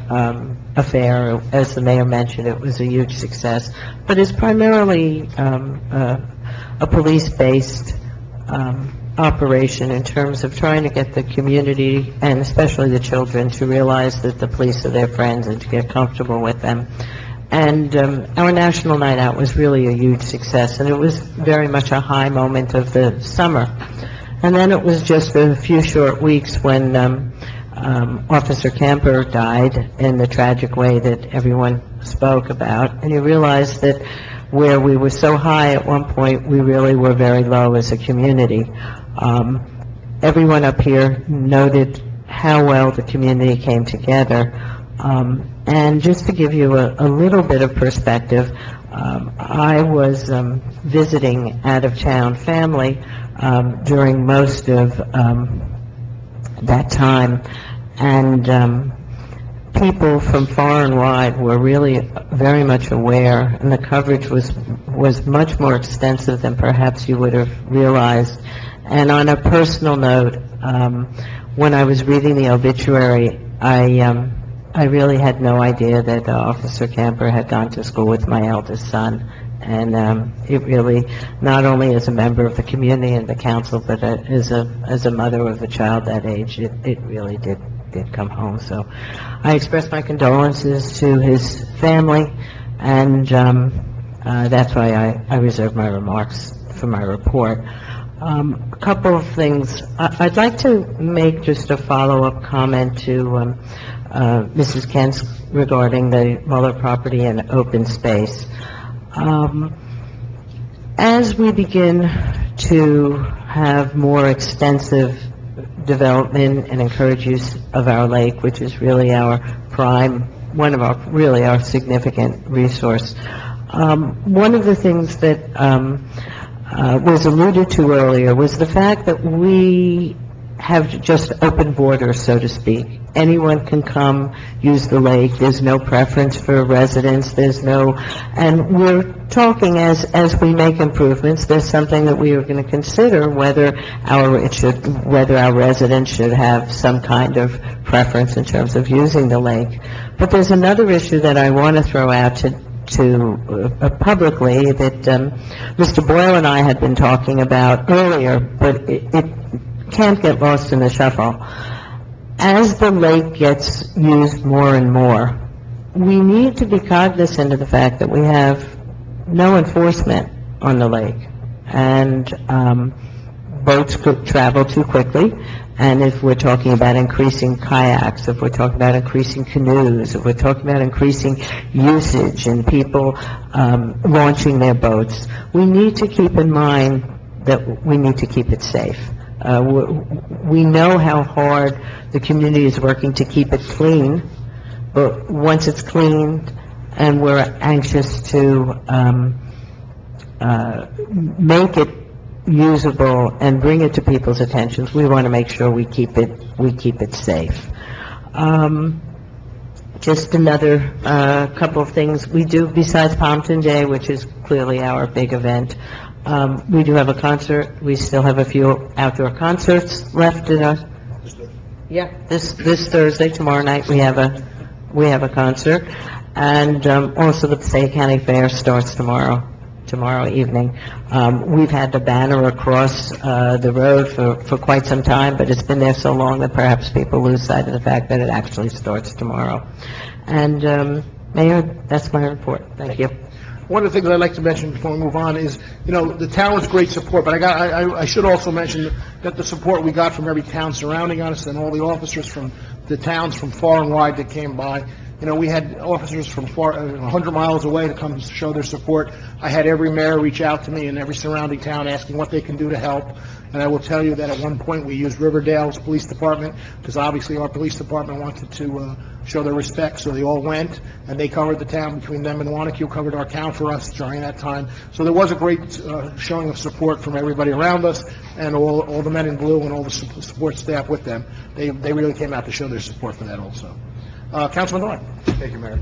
affair. As the mayor mentioned, it was a huge success, but it's primarily a police-based operation in terms of trying to get the community, and especially the children, to realize that the police are their friends and to get comfortable with them. And our National Night Out was really a huge success, and it was very much a high moment of the summer. And then it was just a few short weeks when Officer Camper died in the tragic way that everyone spoke about, and you realized that where we were so high at one point, we really were very low as a community. Everyone up here noted how well the community came together. And just to give you a little bit of perspective, I was visiting out-of-town family during most of that time, and people from far and wide were really very much aware, and the coverage was much more extensive than perhaps you would have realized. And on a personal note, when I was reading the obituary, I I really had no idea that Officer Camper had gone to school with my eldest son. And it really, not only as a member of the community and the council, but as a mother of a child that age, it really did come home. So I express my condolences to his family, and that's why I reserve my remarks for my report. A couple of things. I'd like to make just a follow-up comment to Mrs. Kent's regarding the Muller property and open space. As we begin to have more extensive development and encourage use of our lake, which is really our one of our significant resource, one of the things that was alluded to earlier was the fact that we have just open borders, so to speak. Anyone can come use the lake. There's no preference for residents. And we're talking as we make improvements. There's something that we are going to consider whether our residents should have some kind of preference in terms of using the lake. But there's another issue that I want to throw out to publicly that Mr. Boyle and I had been talking about earlier, but it can't get lost in the shuffle. As the lake gets used more and more, we need to be cognizant of the fact that we have no enforcement on the lake, and boats could travel too quickly. And if we're talking about increasing kayaks, if we're talking about increasing canoes, if we're talking about increasing usage and people launching their boats, we need to keep in mind that we need to keep it safe. We know how hard the community is working to keep it clean, but once it's cleaned and we're anxious to make it usable and bring it to people's attentions, we want to make sure we keep it safe. Just another couple of things we do besides Pompton Day, which is clearly our big event. We do have a concert. We still have a few outdoor concerts left in us. This Thursday, tomorrow night, we have a concert, and also the Passaic County Fair starts tomorrow evening. We've had the banner across the road for quite some time, but it's been there so long that perhaps people lose sight of the fact that it actually starts tomorrow. And Mayor, that's my report. Thank you. One of the things I'd like to mention before we move on is, the town's great support, but I should also mention that the support we got from every town surrounding us and all the officers from the towns from far and wide that came by. We had officers from 100 miles away to come show their support. I had every mayor reach out to me in every surrounding town asking what they can do to help. And I will tell you that at one point we used Riverdale's police department, because obviously our police department wanted to show their respect, so they all went, and they covered the town. Between them and Wanacue covered our town for us during that time. So there was a great showing of support from everybody around us, and all the men in blue and all the support staff with them. They really came out to show their support for that also. Councilman Doyle. Thank you, Mayor.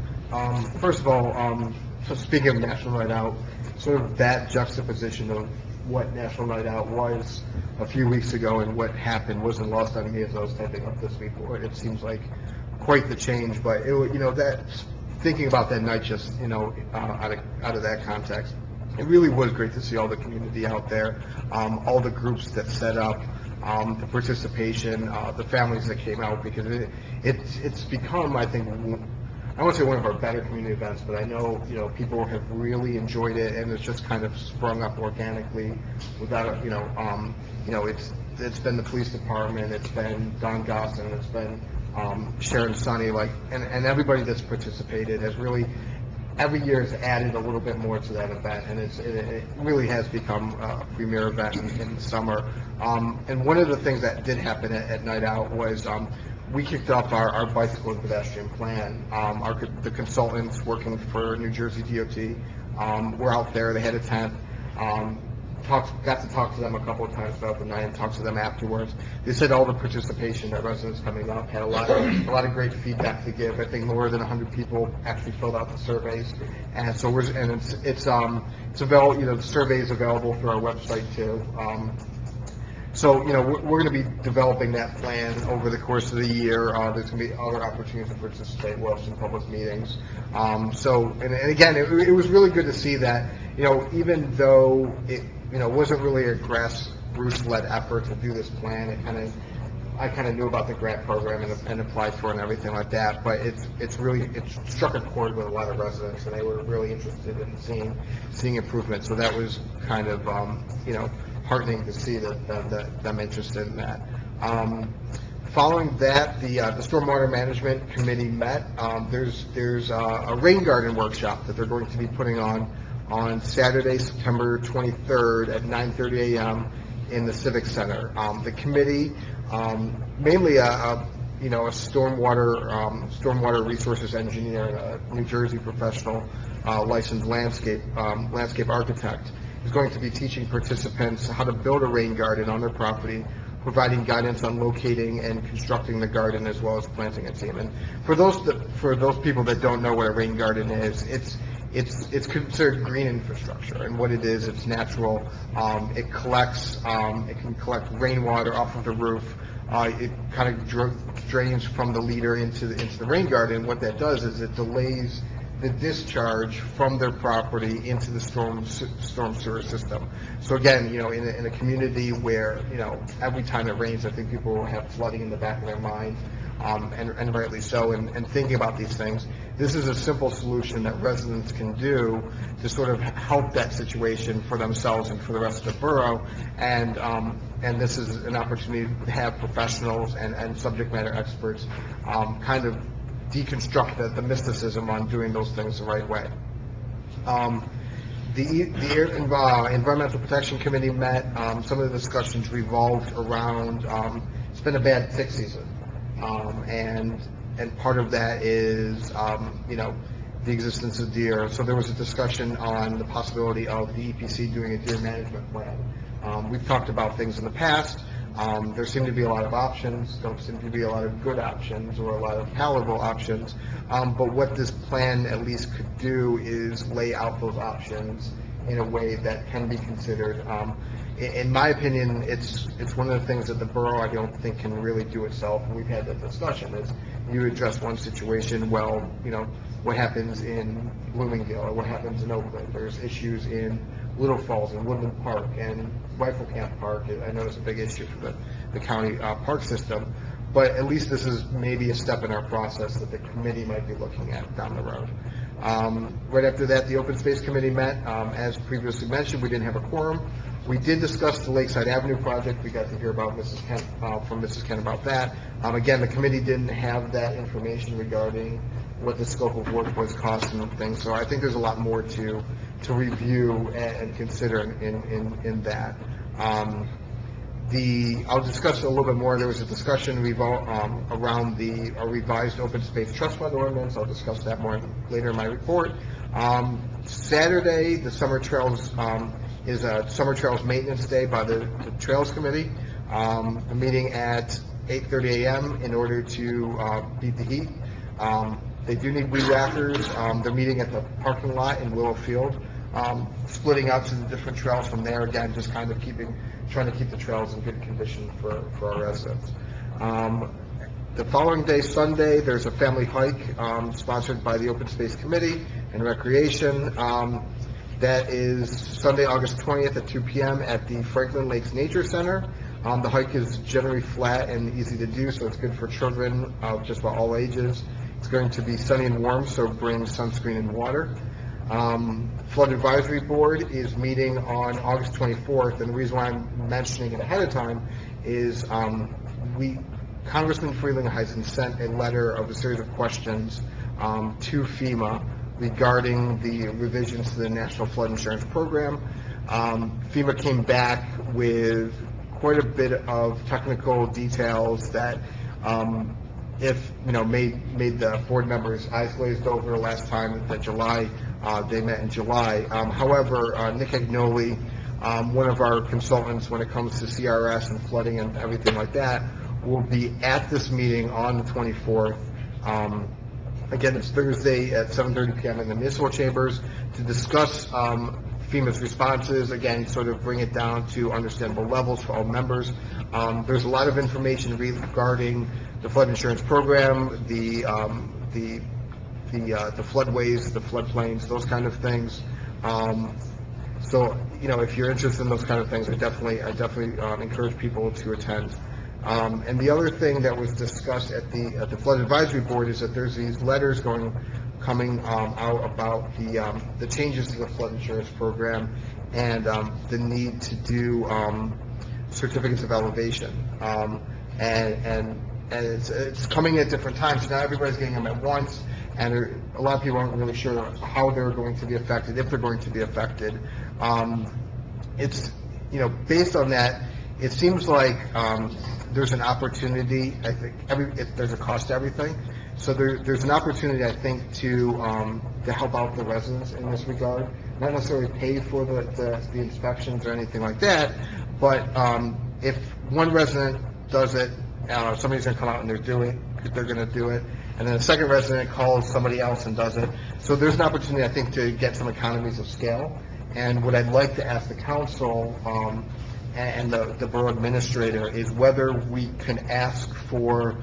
First of all, so speaking of National Night Out, sort of that juxtaposition of what National Night Out was a few weeks ago and what happened wasn't lost on me as I was typing up this report. It seems like quite the change, but that thinking about that night, just out of that context, it really was great to see all the community out there, all the groups that set up, the participation, the families that came out, because it's become, I think, I won't say one of our better community events, but I know, people have really enjoyed it, and it's just kind of sprung up organically without, it's been the police department, it's been Don Gosson, it's been Sharon Sonny, and everybody that's participated has really, every year has added a little bit more to that event, and it really has become a premier event in the summer. And one of the things that did happen at Night Out was we kicked off our bicycle and pedestrian plan. The consultants working for New Jersey DOT were out there. They had a tent. Got to talk to them a couple of times throughout the night and talk to them afterwards. They said all the participation that residents coming up had a lot of great feedback to give. I think more than 100 people actually filled out the surveys, and so it's available. The survey is available through our website too. So, we're going to be developing that plan over the course of the year. There's going to be other opportunities to participate. We'll have some public meetings. And again, it was really good to see that, even though it, wasn't really a grassroots-led effort to do this plan, I kind of knew about the grant program and applied for it and everything like that, but it struck a chord with a lot of residents, and they were really interested in seeing improvement. So that was kind of, heartening to see that them interested in that. Following that, the Stormwater Management Committee met. There's a rain garden workshop that they're going to be putting on Saturday, September 23rd at 9:30 a.m. in the Civic Center. The committee, mainly a stormwater resources engineer, a New Jersey professional, licensed landscape architect, is going to be teaching participants how to build a rain garden on their property, providing guidance on locating and constructing the garden, as well as planting a team. And for those people that don't know what a rain garden is, it's considered green infrastructure, and what it is, it's natural. It can collect rainwater off of the roof. It kind of drains from the leader into the rain garden. What that does is it delays the discharge from their property into the storm sewer system. So again, in a community where, every time it rains, I think people will have flooding in the back of their mind, and rightly so, and thinking about these things. This is a simple solution that residents can do to sort of help that situation for themselves and for the rest of the borough, and this is an opportunity to have professionals and subject matter experts kind of deconstruct the mysticism on doing those things the right way. The Environmental Protection Committee met. Some of the discussions revolved around, it's been a bad tick season, and part of that is, the existence of deer. So there was a discussion on the possibility of the EPC doing a deer management plan. We've talked about things in the past. There seem to be a lot of options, don't seem to be a lot of good options or a lot of palatable options, but what this plan at least could do is lay out those options in a way that can be considered. In my opinion, it's one of the things that the borough, I don't think, can really do itself, and we've had that discussion, is you address one situation, well, what happens in Bloomingdale, or what happens in Oakland? There's issues in Little Falls and Woodland Park and Rifle Camp Park. I know it's a big issue for the county park system, but at least this is maybe a step in our process that the committee might be looking at down the road. Right after that, the Open Space Committee met. As previously mentioned, we didn't have a quorum. We did discuss the Lakeside Avenue project. We got to hear about from Mrs. Kent about that. Again, the committee didn't have that information regarding what the scope of work was, costs and things. So I think there's a lot more to review and consider in that. I'll discuss a little bit more. There was a discussion around a revised open space trust fund ordinance. I'll discuss that more later in my report. Saturday, the Summer Trails is a Summer Trails Maintenance Day by the Trails Committee. A meeting at 8:30 a.m. in order to beat the heat. They do need weed whackers. They're meeting at the parking lot in Willow Field, splitting out to the different trails from there. Again, just kind of trying to keep the trails in good condition for our residents. The following day, Sunday, there's a family hike sponsored by the Open Space Committee and Recreation. That is Sunday, August 20th at 2 p.m. at the Franklin Lakes Nature Center. The hike is generally flat and easy to do, so it's good for children of just about all ages. It's going to be sunny and warm, so bring sunscreen and water. Flood Advisory Board is meeting on August 24th, and the reason why I'm mentioning it ahead of time is Congressman Frelinghuysen sent a letter of a series of questions to FEMA regarding the revisions to the National Flood Insurance Program. FEMA came back with quite a bit of technical details that made the board members' eyes glazed over last time that they met in July. However, Nick Agnoli, one of our consultants when it comes to CRS and flooding and everything like that, will be at this meeting on the 24th. Again, it's Thursday at 7:30 p.m. in the municipal chambers to discuss FEMA's responses, again, sort of bring it down to understandable levels for all members. There's a lot of information regarding the flood insurance program, the floodways, the floodplains, those kind of things. So, if you're interested in those kind of things, I definitely encourage people to attend. And the other thing that was discussed at the Flood Advisory Board is that there's these letters coming out about the changes to the flood insurance program and the need to do certificates of elevation. And it's coming at different times. Not everybody's getting them at once, and a lot of people aren't really sure how they're going to be affected, if they're going to be affected. It's, based on that, it seems like there's an opportunity. I think there's a cost to everything, so there's an opportunity, I think, to help out the residents in this regard. Not necessarily pay for the inspections or anything like that, but if one resident does it, somebody's going to come out and they're going to do it, and then a second resident calls somebody else and does it. So there's an opportunity, I think, to get some economies of scale. And what I'd like to ask the council and the borough administrator is whether we can ask for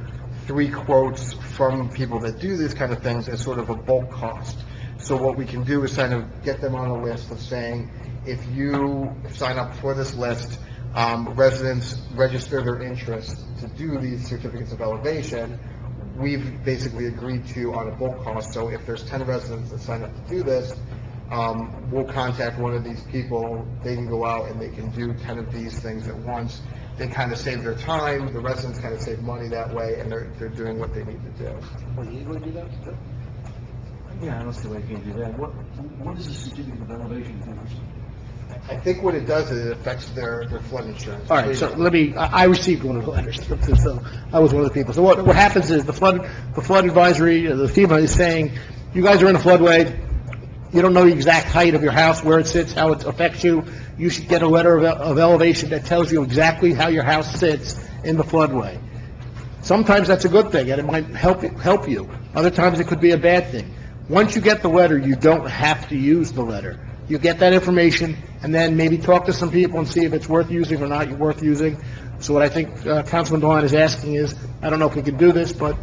3 quotes from people that do these kind of things as sort of a bulk cost. So what we can do is kind of get them on a list of saying, if you sign up for this list, residents register their interest to do these certificates of elevation, we've basically agreed to on a bulk cost. So if there's 10 residents that sign up to do this, we'll contact one of these people, they can go out and they can do 10 of these things at once. They kind of save their time, the residents kind of save money that way, and they're doing what they need to do. Well, you would do that too? Yeah, I don't see why you can't do that. What is a certificate of elevation do? I think what it does is it affects their flood insurance. All right, so I received one of the letters, so I was one of the people. So what happens is the flood advisory, the FEMA is saying, you guys are in a floodway, you don't know the exact height of your house, where it sits, how it affects you. You should get a letter of elevation that tells you exactly how your house sits in the floodway. Sometimes that's a good thing, and it might help you. Other times it could be a bad thing. Once you get the letter, you don't have to use the letter. You get that information, and then maybe talk to some people and see if it's worth using or not worth using. So what I think Councilman Devine is asking is, I don't know if we can do this, but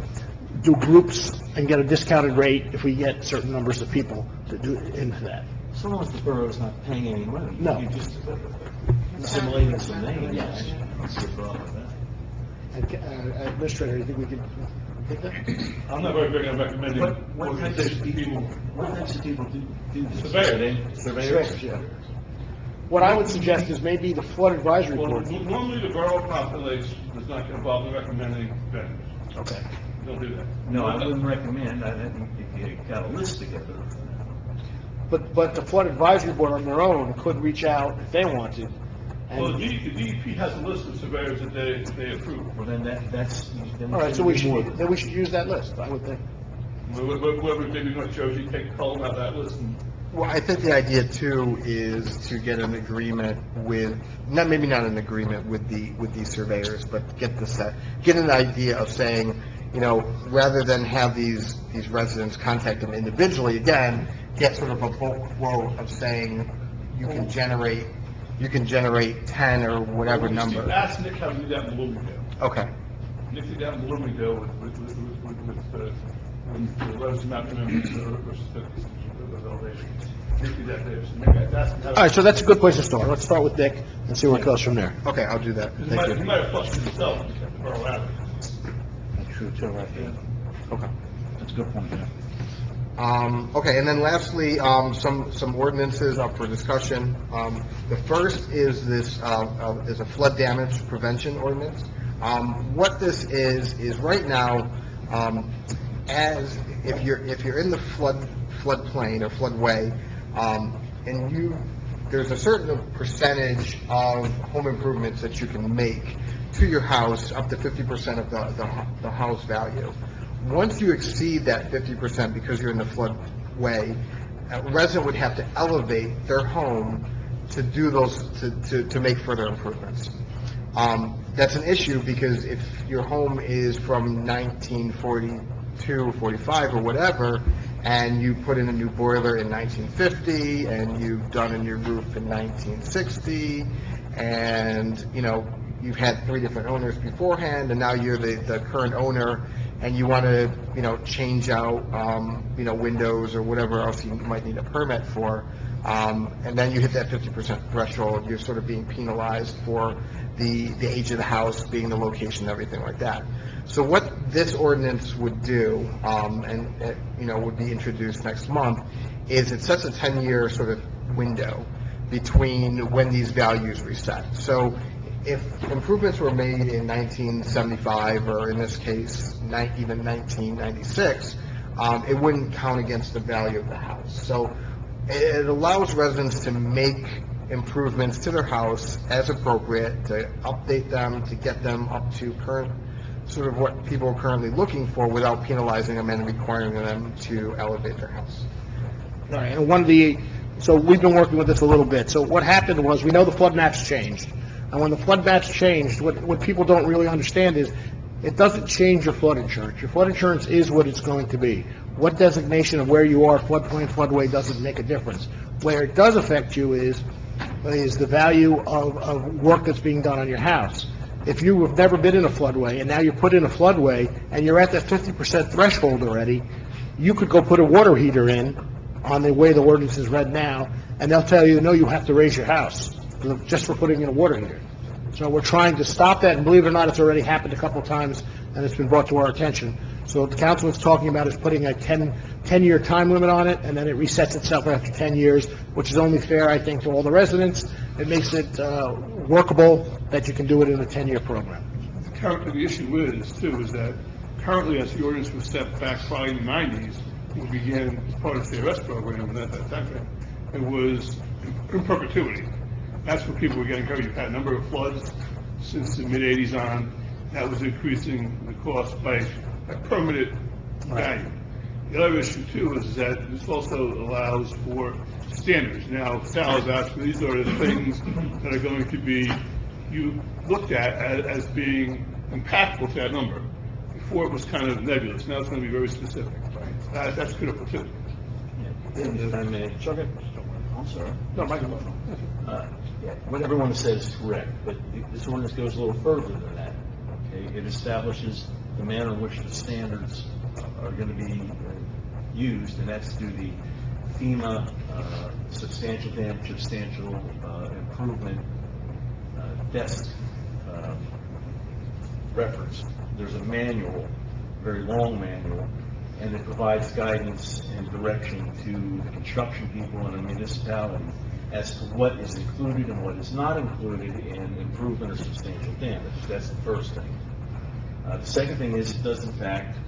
do groups and get a discounted rate if we get certain numbers of people to do into that. So long as the borough is not paying any money. No. You just assimilating some names. Yes. That's the problem with that. And, Administrator, you think we can take that? I'm not very big on recommending What types of people do this? Surveyors. Surveyors? Yeah. What I would suggest is maybe the flood advisory Well, board. normally the borough of Pompton Lakes does not get involved in recommending vendors. Okay. Don't do that. No, I wouldn't recommend, I think if you got a list together. But the flood advisory board on their own could reach out if they wanted. Well, the And, DEP has a list of surveyors that they approve. Well, then that's. all right, so we should use that list, I would think. Whoever maybe not chose, you take Colin out of that list and Well, I think the idea too is to get an agreement with, maybe not an agreement with these surveyors, but get an idea of saying, rather than have these residents contact them individually, again, get sort of a bulk quote of saying you can generate 10 or whatever number. Ask Nick how to do that in Bloomingdale. Okay. Nick did that in Bloomingdale with the resident map members versus the elevation. Nick did that there. So maybe ask him how. All right, so that's a good place to start. Let's start with Dick and see where it goes from there. Okay, I'll do that. He Thank you. might have flushed it himself at the borough average. That's true, too, right there. Okay. That's a good point, yeah. Okay, and then lastly, some ordinances up for discussion. The first is is a flood damage prevention ordinance. What this is right now, as if you're in the floodplain or floodway, and there's a certain percentage of home improvements that you can make to your house, up to 50% of the house value. Once you exceed that 50% because you're in the floodway, a resident would have to elevate their home to do to make further improvements. That's an issue because if your home is from 1942 42 or 45 or whatever, and you put in a new boiler in 1950, and you've done a new roof in 1960, and, you know, you've had 3 different owners beforehand, and now you're the current owner, and you want to, you know, change out, you know, windows or whatever else you might need a permit for, and then you hit that 50% threshold, you're sort of being penalized for the age of the house, being the location, everything like that. So what this ordinance would do, and it, you know, would be introduced next month, is it sets a 10-year sort of window between when these values reset. So if improvements were made in 1975, or in this case, even 1996, it wouldn't count against the value of the house. So it allows residents to make improvements to their house as appropriate, to update them, to get them up to current, sort of what people are currently looking for, without penalizing them and requiring them to elevate their house. All right, and so we've been working with this a little bit. So what happened was, we know the flood maps changed. And when the flood maps changed, what people don't really understand is, it doesn't change your flood insurance. Your flood insurance is what it's going to be. What designation of where you are, floodplain, floodway, doesn't make a difference. Where it does affect you is the value of work that's being done on your house. If you have never been in a floodway, and now you're put in a floodway, and you're at that 50% threshold already, you could go put a water heater in, on the way the ordinance is read now, and they'll tell you, no, you have to raise your house, just for putting in a water heater. So we're trying to stop that, and believe it or not, it's already happened a couple of times, and it's been brought to our attention. So what the council is talking about is putting a 10-year time limit on it, and then it resets itself after 10 years, which is only fair, I think, to all the residents. It makes it workable that you can do it in a 10-year program. The issue is that currently, as the ordinance was set back probably in the 90s, it began as part of the CRS program, and at that time, it was in perpetuity. That's what people were getting hurt. You've had a number of floods since the mid-'80s on. That was increasing the cost by a permanent value. The other issue, too, is that this also allows for standards. Now, Sal has asked, these are the things that are going to be looked at as being impactful to that number. Before, it was kind of nebulous. Now it's going to be very specific. That's critical, too. If I may. I'm sorry. No, Michael. What everyone says is correct, but this ordinance goes a little further than that. Okay? It establishes the manner in which the standards are going to be used, and that's through the FEMA substantial damage, substantial improvement desk reference. There's a manual, very long manual, and it provides guidance and direction to the construction people in a municipality as to what is included and what is not included in improvement or substantial damage. That's the first thing. The second thing is, it does in fact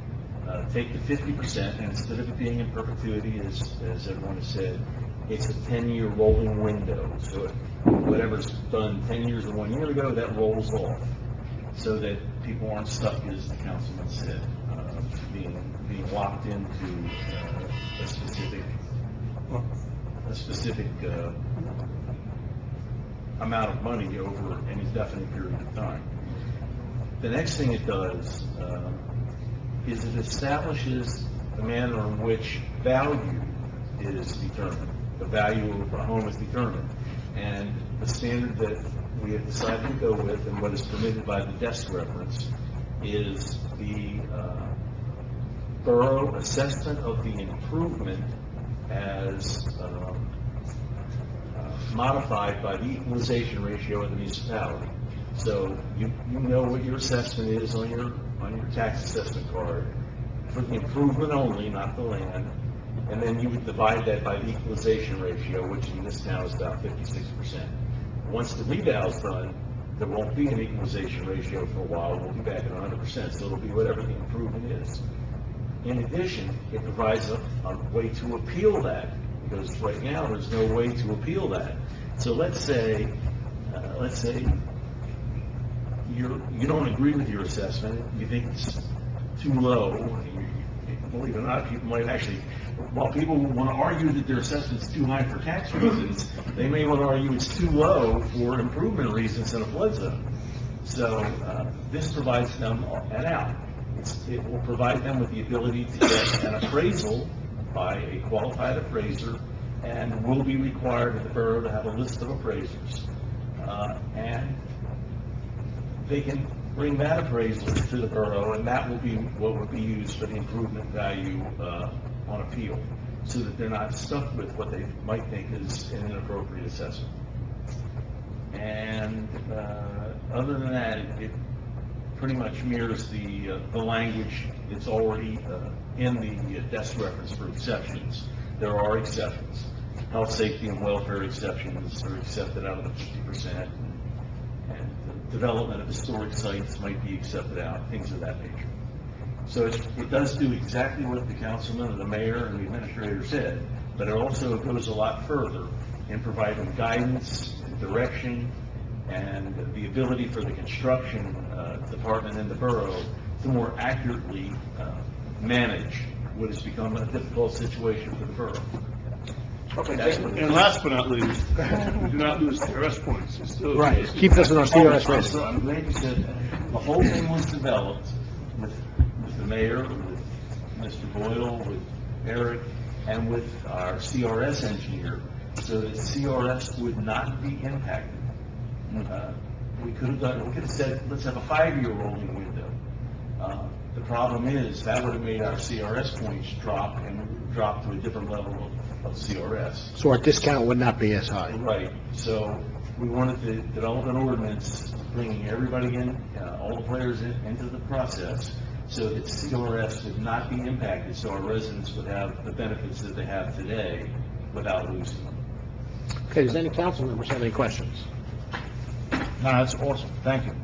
take the 50%, and instead of it being in perpetuity, as everyone has said, it's a 10-year rolling window. So whatever's done 10 years or 1 year ago, that rolls off, so that people aren't stuck, as the councilman said, being locked into a specific amount of money over an indefinite period of time. The next thing it does is it establishes the manner in which value is determined. The value of a home is determined. And the standard that we have decided to go with, and what is permitted by the desk reference, is the borough assessment of the improvement as modified by the equalization ratio of the municipality. So you know what your assessment is on your tax assessment card for the improvement only, not the land, and then you would divide that by the equalization ratio, which in this town is about 56%. Once the reval is done, there won't be an equalization ratio for a while. We'll be back at 100%, so it'll be whatever the improvement is. In addition, it provides a way to appeal that, because right now there's no way to appeal that. So let's say you don't agree with your assessment, you think it's too low. Believe it or not, people might actually, while people want to argue that their assessment's too high for tax reasons, they may want to argue it's too low for improvement reasons in a flood zone. So this provides them an out. It will provide them with the ability to get an appraisal by a qualified appraiser, and will be required at the borough to have a list of appraisers. And they can bring that appraisal to the borough, and that will be what would be used for the improvement value on appeal, so that they're not stuck with what they might think is an inappropriate assessment. And other than that, it pretty much mirrors the language that's already in the desk reference for exceptions. There are exceptions. Health, safety, and welfare exceptions are accepted out of the 50%, and the development of historic sites might be accepted out, things of that nature. So it does do exactly what the councilman, and the mayor, and the administrator said, but it also goes a lot further in providing guidance, and direction, and the ability for the construction department in the borough to more accurately manage what has become a difficult situation for the borough. And last but not least, we do not lose CRS points. It's still, Right, keep us in our CRS rating. So I'm glad you said that. The whole thing was developed with the mayor, with Mr. Boyle, with Eric, and with our CRS engineer, so that CRS would not be impacted. We could have said, let's have a 5-year rolling window. The problem is, that would have made our CRS points drop, and we would drop to a different level of CRS. So our discount would not be as high. Right, so we wanted to develop an ordinance bringing everybody in, all the players into the process, so that CRS would not be impacted, so our residents would have the benefits that they have today without losing them. Okay, does any council members have any questions? No, that's awesome, thank you.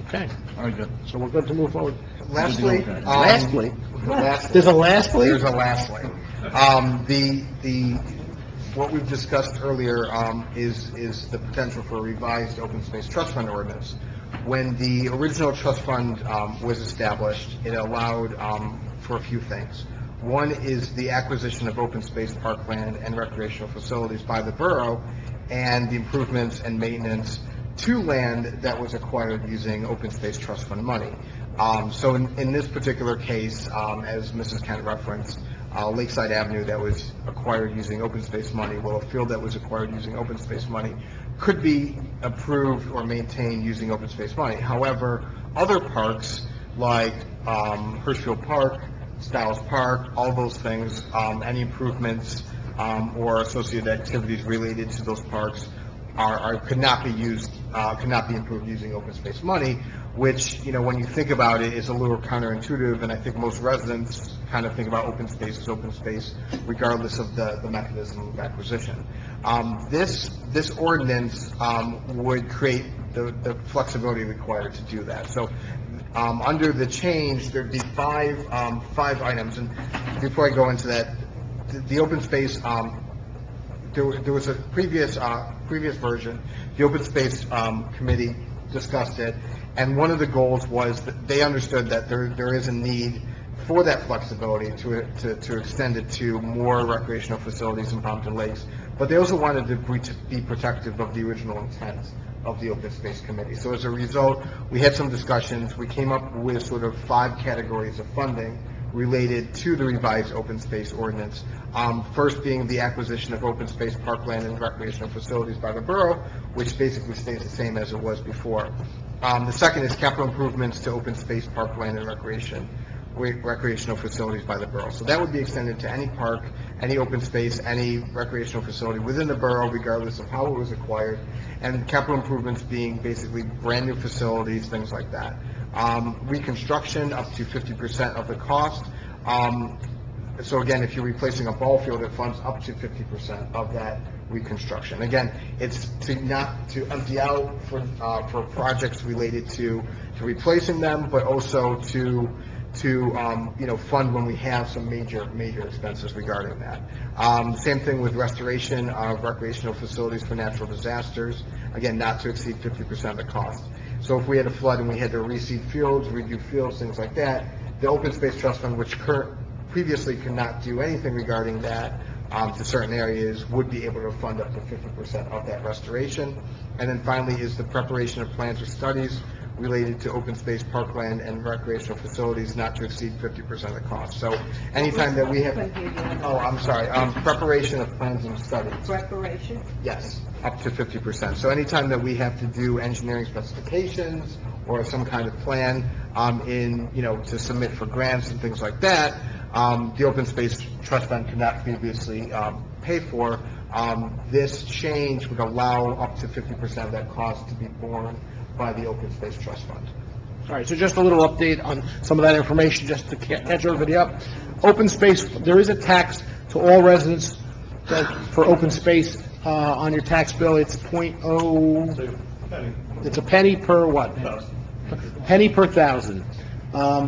Okay, Very good. so we're good to move forward. Lastly, Lastly? lastly, There's a lastly? There's a lastly. What we've discussed earlier is the potential for a revised open space trust fund ordinance. When the original trust fund was established, it allowed for a few things. One is the acquisition of open space parkland and recreational facilities by the borough, and the improvements and maintenance to land that was acquired using open space trust fund money. So in this particular case, as Mrs. Kent referenced, Lakeside Avenue that was acquired using open space money, well, a field that was acquired using open space money could be approved or maintained using open space money. However, other parks like Hirschfield Park, Stiles Park, all those things, any improvements or associated activities related to those parks could not be improved using open space money, which, when you think about it, is a little counterintuitive, and I think most residents kind of think about open space as open space, regardless of the mechanism of acquisition. This ordinance would create the flexibility required to do that. So under the change, there'd be five items, and before I go into that, the open space, there was a previous version. The Open Space Committee discussed it, and one of the goals was that they understood that there is a need for that flexibility to extend it to more recreational facilities in Pompton Lakes, but they also wanted to be protective of the original intent of the Open Space Committee. So as a result, we had some discussions. We came up with sort of 5 categories of funding related to the revised open space ordinance. First being the acquisition of open space parkland and recreational facilities by the borough, which basically stays the same as it was before. The second is capital improvements to open space parkland and recreational facilities by the borough. So that would be extended to any park, any open space, any recreational facility within the borough, regardless of how it was acquired, and capital improvements being basically brand new facilities, things like that. Reconstruction up to 50% of the cost. So again, if you're replacing a ball field, it funds up to 50% of that reconstruction. Again, it's not to empty out for projects related to replacing them, but also to fund when we have some major expenses regarding that. Same thing with restoration of recreational facilities for natural disasters. Again, not to exceed 50% of the cost. So if we had a flood and we had to reseed fields, redo fields, things like that, the Open Space Trust Fund, which previously could not do anything regarding that to certain areas, would be able to fund up to 50% of that restoration. And then finally is the preparation of plans or studies related to open space, parkland, and recreational facilities not to exceed 50% of the cost. So anytime that we have, oh, I'm sorry, preparation of plans and studies. Preparation? Yes, up to 50%. So anytime that we have to do engineering specifications or some kind of plan to submit for grants and things like that, the Open Space Trust Fund could not previously pay for. This change would allow up to 50% of that cost to be borne by the Open Space Trust Fund. All right, so just a little update on some of that information, just to catch everybody up. Open space, there is a tax to all residents for open space on your tax bill. It's it's a penny per what? Penny per thousand.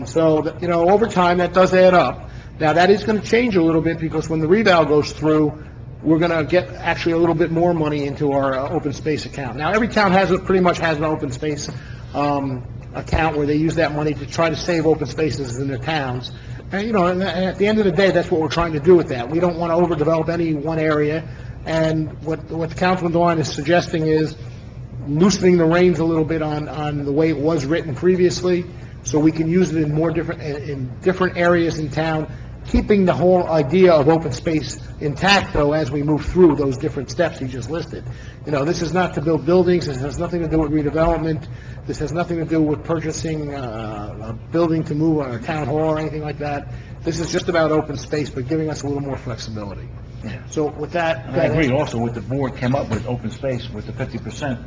So, over time, that does add up. Now, that is going to change a little bit, because when the reval goes through, we're going to get actually a little bit more money into our open space account. Now, every town pretty much has an open space account where they use that money to try to save open spaces in their towns. And at the end of the day, that's what we're trying to do with that. We don't want to overdevelop any one area, and what Councilman DeWine is suggesting is loosening the reins a little bit on the way it was written previously, so we can use it in different areas in town, keeping the whole idea of open space intact, though, as we move through those different steps he just listed. This is not to build buildings. This has nothing to do with redevelopment. This has nothing to do with purchasing a building to move on a town hall or anything like that. This is just about open space, but giving us a little more flexibility. Yeah. So with that... I agree also with the board came up with open space with the 50%,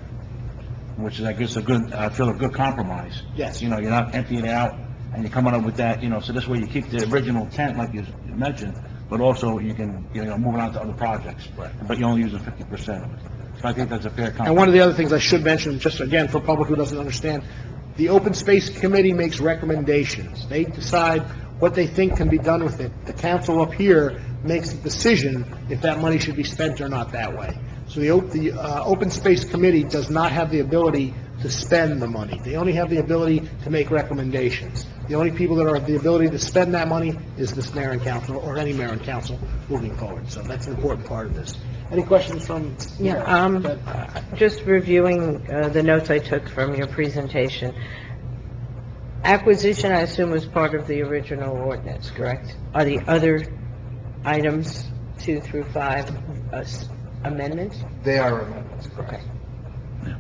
which is, I guess, I feel a good compromise. Yes. You're not emptying it out, and you're coming up with that, so this way you keep the original intent, like you mentioned, but also you can, move on to other projects. Right. But you're only using 50% of it. So I think that's a fair compromise. And one of the other things I should mention, just again, for public who doesn't understand, the Open Space Committee makes recommendations. They decide what they think can be done with it. The council up here makes the decision if that money should be spent or not that way. So the Open Space Committee does not have the ability to spend the money. They only have the ability to make recommendations. The only people that have the ability to spend that money is this mayor and council, or any mayor and council moving forward. So that's an important part of this. Any questions from? Yeah, just reviewing the notes I took from your presentation. Acquisition, I assume, was part of the original ordinance, correct? Are the other items 2 through 5 amendments? They are amendments, correct. Okay.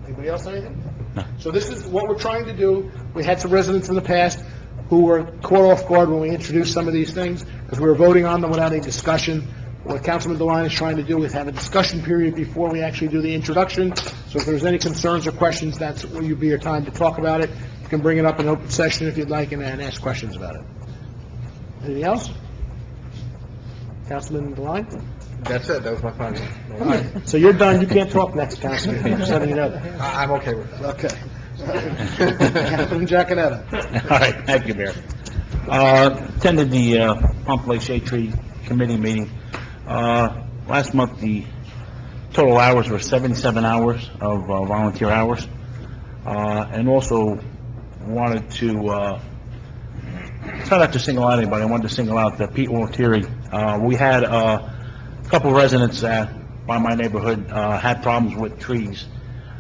Anybody else have anything? No. So this is what we're trying to do. We had some residents in the past who were caught off guard when we introduced some of these things, because we were voting on them without any discussion. What Councilman DeWine is trying to do is have a discussion period before we actually do the introduction. So if there's any concerns or questions, that's where you'll be your time to talk about it. You can bring it up in open session if you'd like, and ask questions about it. Anything else? Councilman DeWine? That's it. That was my final. All right. So you're done. You can't talk next, Councilman. Just letting you know that. I'm okay with it. Okay. Councilman Giaconetta. All right, thank you, Mayor. Attended the Pompton Lakes Shade Tree Committee meeting. Last month, the total hours were 77 hours of volunteer hours. And also wanted to, try not to single out anybody, I wanted to single out Pete Waltieri. We had a couple of residents by my neighborhood had problems with trees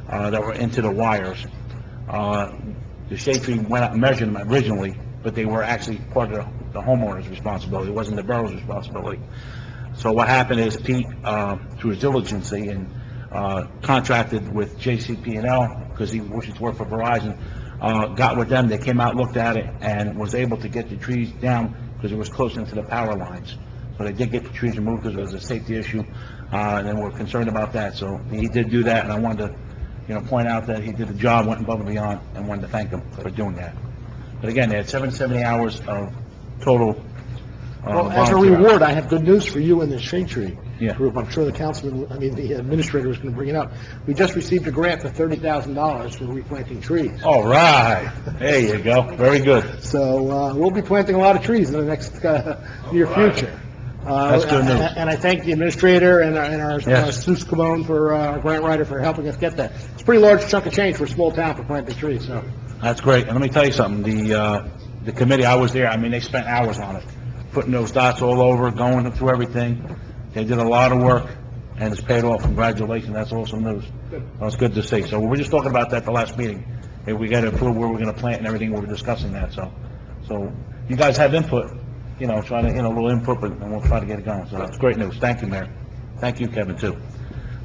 that were into the wires. The shade tree went out and measured them originally, but they were actually part of the homeowner's responsibility. It wasn't the borough's responsibility. So what happened is Pete, through his diligence and contracted with JCP&L, because he wishes to work for Verizon, got with them. They came out, looked at it, and was able to get the trees down because it was close into the power lines. So they did get the trees removed because it was a safety issue, and we're concerned about that. So he did do that, and I wanted to, point out that he did the job, went above and beyond, and wanted to thank him for doing that. But again, they had 770 hours of total. Well, as a reward, I have good news for you and the shade tree Yeah. group. I'm sure the administrator is going to bring it up. We just received a grant for $30,000 for replanting trees. All right. There you go. Very good. So we'll be planting a lot of trees in the next near future. That's good news. And I thank the administrator and our Yes. Sue Scabone for our grant writer for helping us get that. It's a pretty large chunk of change for a small town for planting trees. So That's great. And let me tell you something. The committee, I was there. They spent hours on it, putting those dots all over, going through everything. They did a lot of work, and it's paid off. Congratulations. That's awesome news. That's good to see. So we were just talking about that the last meeting, Hey, we gotta approve where we're gonna plant and everything, we're discussing that, so you guys have input, try to, a little input, but and we'll try to get it going, so that's great news. Thank you, Mayor. Thank you, Kevin, too.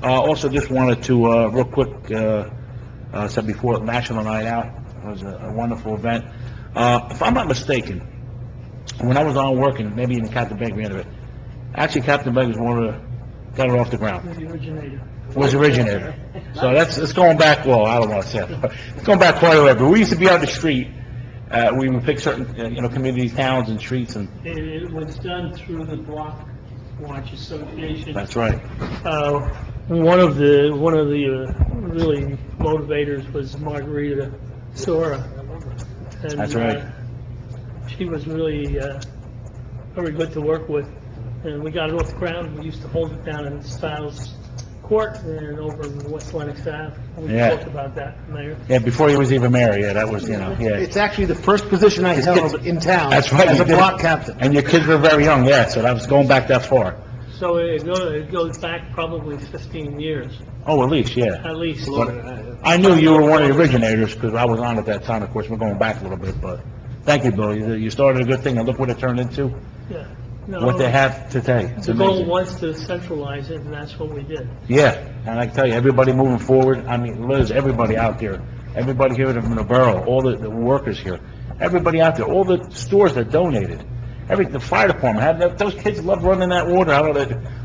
Also, just wanted to, real quick, said before, National Night Out was a wonderful event. If I'm not mistaken, when I was on working, maybe even Captain Begg ran it. Actually, Captain Begg was one of the, got it off the ground. The originator. Was originator. So it's going back, well, I don't want to say it, but it's going back quite a way. But we used to be on the street, we would pick certain, communities, towns and streets, and It was done through the Block Watch Association. that's right. One of the really motivators was Margarita Sora. And, That's right. She was really very good to work with, and we got it off the ground. We used to hold it down in Stiles Court and over in West Lenox Ave. We Yeah. talked about that, Mayor. Yeah, before he was even mayor, yeah, that was, yeah. It's actually the first position I held in town. That's right. As you a did. block captain. And your kids were very young, yeah, so that was going back that far. So it goes back probably 15 years, Oh, at least, yeah. at least. But I knew you were one of the originators, because I was on at that time, of course, we're going back a little bit, but thank you, Bill. You started a good thing, and look what it turned into, Yeah. No, what they have today. It's the goal amazing. was to centralize it, and that's what we did. Yeah, and I can tell you, everybody moving forward, I mean, Liz, everybody out there, everybody here from the borough, all the workers here, everybody out there, all the stores that donated, the fire department, those kids love running that water.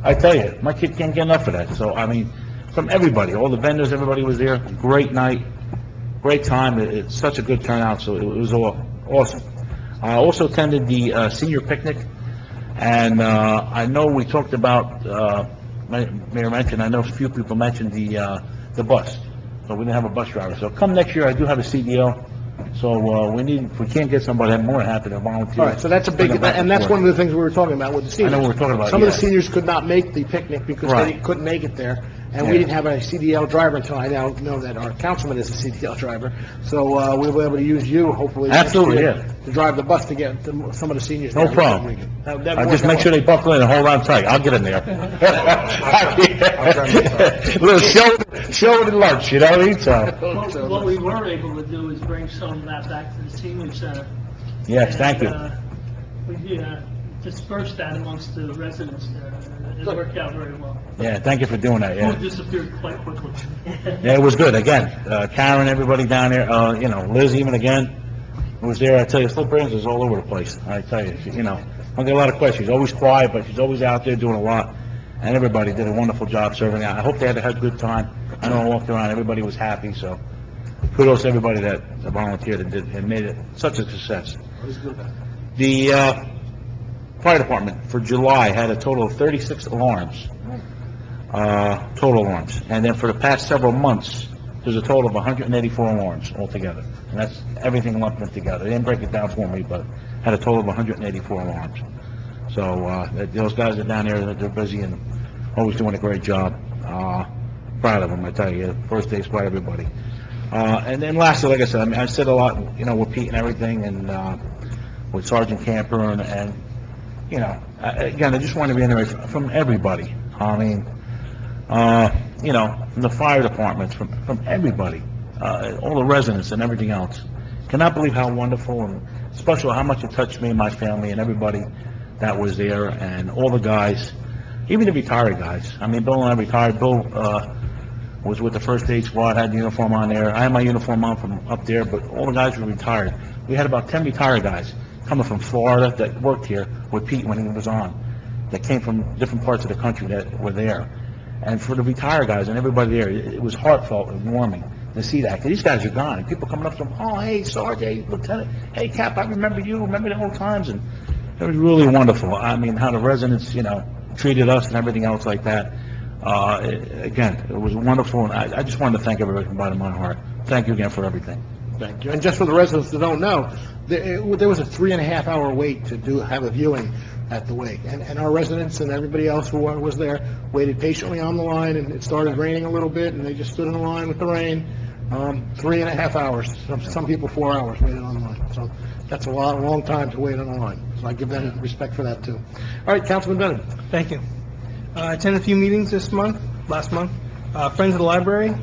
I tell you, my kid can't get enough of that. So, I mean, from everybody, all the vendors, everybody was there. Great night, great time. It's such a good turnout, so it was all awesome. I also attended the senior picnic, and I know we talked about, Mayor mentioned, I know a few people mentioned the bus. So we didn't have a bus driver. So come next year, I do have a CDL. So if we can't get somebody, I'm more than happy to volunteer. All right, so that's a big, and that's one of the things we were talking about with the seniors. I know what we're talking about, Some of the yeah. seniors could not make the picnic because they Right. couldn't make it there, and we Yeah. didn't have a CDL driver until I now know that our councilman is a CDL driver. So we'll be able to use you, hopefully, next Absolutely, year yeah. to drive the bus to get some of the seniors. No there. problem. That'd I'll work just make out sure well. they buckle in and hold on tight. I'll get in there. Little show and lunch, you know what I mean? So, What we were able to do is bring some of that back to the senior center. yes, thank you. We dispersed that amongst the residents there. It worked out very well. Yeah, thank you for doing that, Food yeah. disappeared quite quickly. Yeah, it was good, again, Karen, everybody down there, Liz even again, was there. I tell you, Slip Brands is all over the place, I tell you, I get a lot of questions. She's always quiet, but she's always out there doing a lot, and everybody did a wonderful job serving out. I hope they had a good time. I know I walked around, everybody was happy, so kudos to everybody that volunteered and made it such a success. The fire department for July had a total of 36 alarms, total alarms, and then for the past several months, there's a total of 184 alarms altogether, and that's everything lumped in together. They didn't break it down for me, but had a total of 184 alarms. So those guys are down there, they're busy and always doing a great job. Proud of them, I tell you. First day's by everybody. And then lastly, like I said, I said a lot, with Pete and everything, and with Sergeant Camper, and again, I just want to reiterate from everybody. I mean, from the fire departments, from everybody, all the residents and everything else. Cannot believe how wonderful and special, how much it touched me and my family and everybody that was there, and all the guys, even the retired guys. I mean, Bill and I retired. Bill was with the first aid squad, had the uniform on there. I had my uniform on from up there, but all the guys were retired. We had about 10 retired guys coming from Florida that worked here with Pete when he was on, that came from different parts of the country that were there. And for the retired guys and everybody there, it was heartfelt and warming to see that. 'Cause these guys are gone, and people coming up to them, oh, hey, Sergeant, hey, Lieutenant, hey, Cap, I remember you, remember the old times, and it was really wonderful. I mean, how the residents, treated us and everything else like that. Again, it was wonderful, and I just wanted to thank everybody from the bottom of my heart. Thank you again for everything. Thank you. And just for the residents that don't know, there was a 3.5-hour wait to have a viewing at the wake. And our residents and everybody else who was there waited patiently on the line, and it started raining a little bit, and they just stood in the line with the rain. 3.5 hours. Some people 4 hours waited on the line. So that's a long time to wait on the line. So I give them respect for that, too. All right, Councilman Bennett. Thank you. I attended a few meetings last month. Friends of the Library,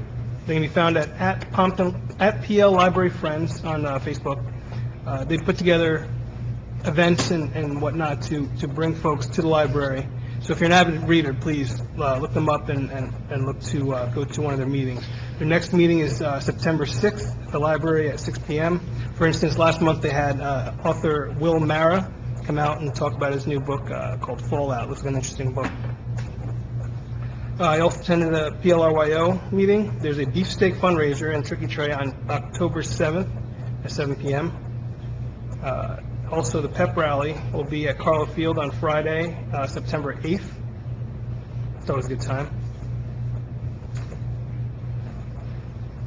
They can be found at PL Library Friends on Facebook. They put together events and whatnot to bring folks to the library. So if you're an avid reader, please look them up and look to go to one of their meetings. Their next meeting is September 6th at the library at 6 p.m. For instance, last month they had author Will Mara come out and talk about his new book called Fallout. It was an interesting book. I also attended the PLRYO meeting. There's a beefsteak fundraiser in Tricky Tray on October 7th at 7 p.m. Also, the pep rally will be at Carlo Field on Friday, September 8th. It's always a good time.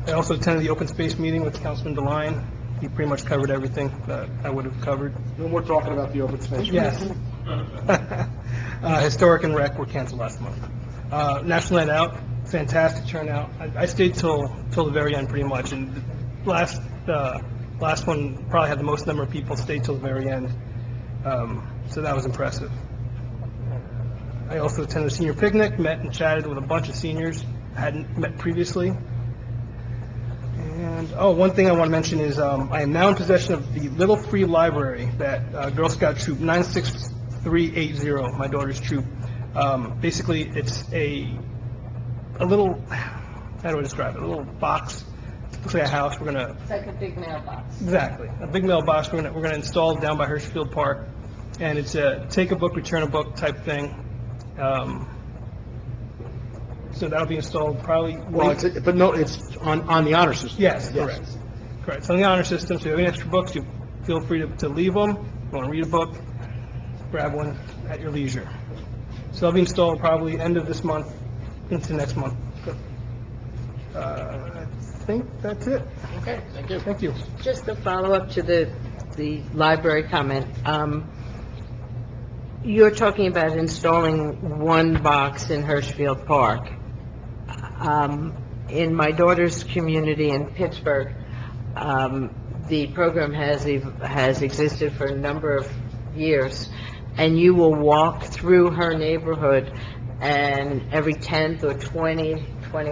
I also attended the open space meeting with Councilman DeLine. He pretty much covered everything that I would have covered. No more talking about the open space. Yes. Historic and Rec were canceled last month. National Night Out, fantastic turnout. I stayed till the very end pretty much, and last one probably had the most number of people stayed till the very end, so that was impressive. I also attended a senior picnic, met and chatted with a bunch of seniors I hadn't met previously. And, one thing I want to mention is I am now in possession of the Little Free Library that Girl Scout Troop 96380, my daughter's troop. Basically, it's a little, how do I describe it, a little box. Looks like a house. We're gonna. It's like a big mailbox. Exactly, a big mailbox. We're gonna install down by Hirschfield Park, and it's a take a book, return a book type thing. So that'll be installed probably. Well, it's on the honor system. Yes, correct. Correct. It's on the honor system. So if you have any extra books, you feel free to leave them. If you want to read a book, grab one at your leisure. So they'll be installed probably end of this month into next month. I think that's it. Okay, thank you. Thank you. Just a follow-up to the library comment. You're talking about installing one box in Hirschfield Park. In my daughter's community in Pittsburgh, the program has existed for a number of years, and you will walk through her neighborhood, and every 10th or 20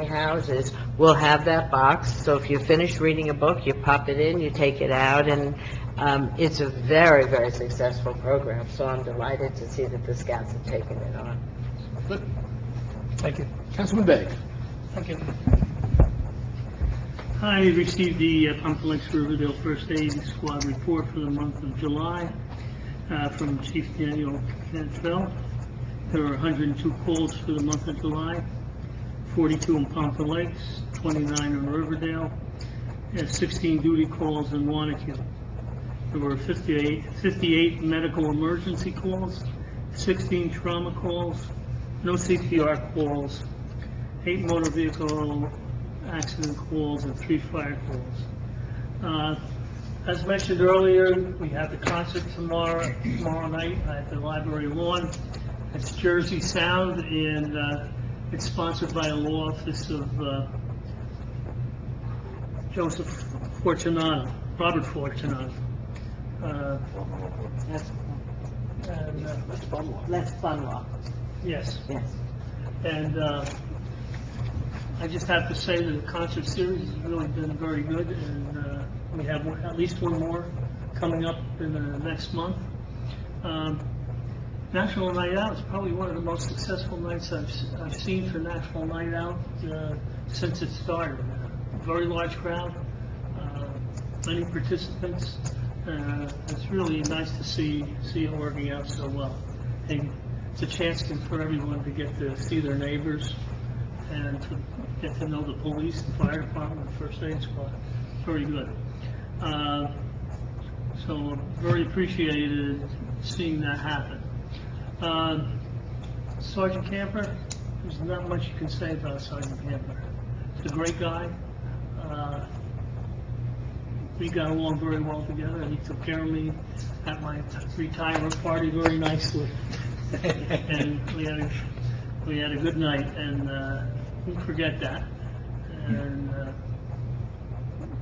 houses will have that box. So if you finish reading a book, you pop it in, you take it out, and it's a very, very successful program. So I'm delighted to see that the Scouts have taken it on. Good. Thank you. Councilman Begg. Thank you. I received the Pompton Lakes Riverdale First Aid Squad report for the month of July from Chief Daniel Cantrell. There were 102 calls for the month of July, 42 in Pompton Lakes, 29 in Riverdale, and 16 duty calls in Wanacue. There were 58 medical emergency calls, 16 trauma calls, no CPR calls, 8 motor vehicle accident calls, and 3 fire calls. As mentioned earlier, we have the concert tomorrow night at the library lawn. It's Jersey Sound, and it's sponsored by a law office of Joseph Fortunato, Robert Fortunato. That's fun law. Yes. Yes. And I just have to say that the concert series has really been very good, and we have at least one more coming up in the next month. National Night Out is probably one of the most successful nights I've seen for National Night Out since it started. Very large crowd, many participants. It's really nice to see it working out so well. And it's a chance for everyone to get to see their neighbors and to get to know the police, the fire department, the first aid squad. Very good. So very appreciated seeing that happen. Sergeant Camper, there's not much you can say about Sergeant Camper. He's a great guy. We got along very well together, and he took care of me at my retirement party very nicely. And we had a good night, and won't forget that. And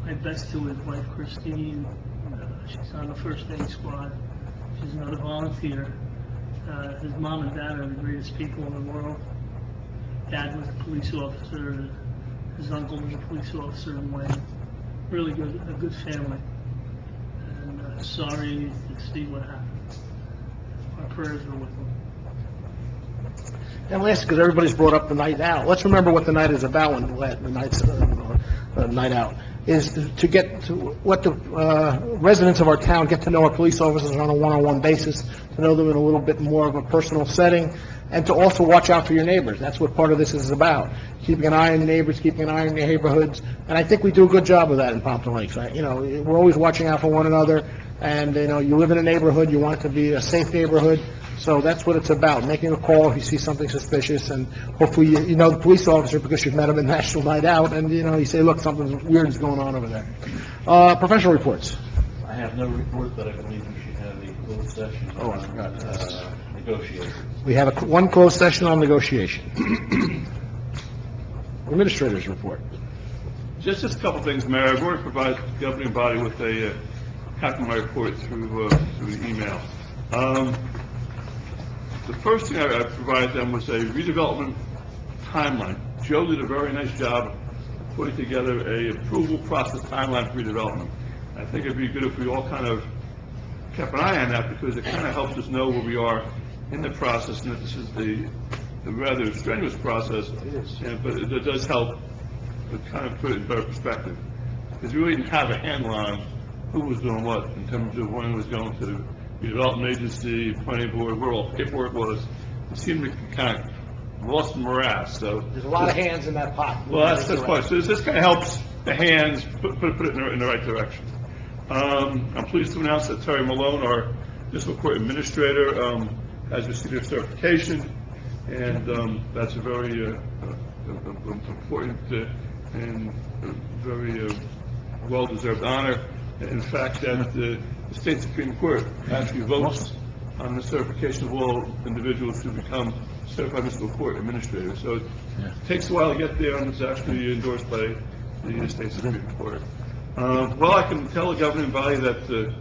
my best to his wife Christine. She's on the first aid squad. She's another volunteer. His mom and dad are the greatest people in the world. Dad was a police officer, his uncle was a police officer in Wayne. Really good, a good family. And sorry to see what happened. Our prayers are with him. And last, because everybody's brought up the night out, let's remember what the night is about when the night's, night out, is to get to, let the residents of our town get to know our police officers on a one-on-one basis, to know them in a little bit more of a personal setting, and to also watch out for your neighbors. That's what part of this is about, keeping an eye on your neighbors, keeping an eye on your neighborhoods, and I think we do a good job of that in Pompton Lakes. We're always watching out for one another, and, you live in a neighborhood, you want it to be a safe neighborhood, so that's what it's about, making a call if you see something suspicious, and hopefully you know the police officer because you've met him in National Night Out, and, you say, look, something weird is going on over there. Professional reports. I have no report, but I believe we should have a closed session Oh, I forgot. on negotiations. We have one closed session on negotiation. Administrator's report. Just a couple things, Mayor. I've already provided the governing body with a copy of my report through the email. The first thing I provided them was a redevelopment timeline. Joe did a very nice job putting together a approval process timeline for redevelopment. I think it'd be good if we all kind of kept an eye on that, because it kind of helps us know where we are in the process, and that this is the rather strenuous process, but it does help to kind of put it in better perspective, because we really didn't have a handle on who was doing what in terms of when it was going to the redevelopment agency, planning board, where all paperwork was. It seemed to kind of lost in morass, so. There's a lot of hands in that pot. Well, that's the question. So this kind of helps the hands put it in the right direction. I'm pleased to announce that Terry Malone, our municipal court administrator, has received her certification, and that's a very important and very well-deserved honor. In fact, that the state Supreme Court actually votes on the certification of all individuals who become certified municipal court administrators. So it takes a while to get there, and it's actually endorsed by the state Supreme Court. Well, I can tell the governing body that the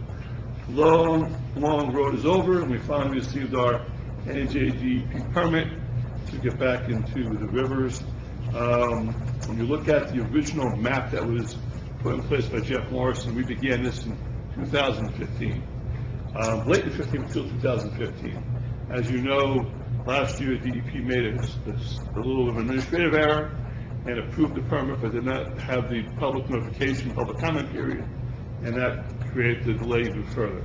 long road is over, and we finally received our NJDEP permit to get back into the rivers. When you look at the original map that was put in place by Jeff Morrison, we began this in 2015. Late in 15 until 2015. As you know, last year DEP made a little of an administrative error and approved the permit, but did not have the public notification, public comment period, and that created the delay even further.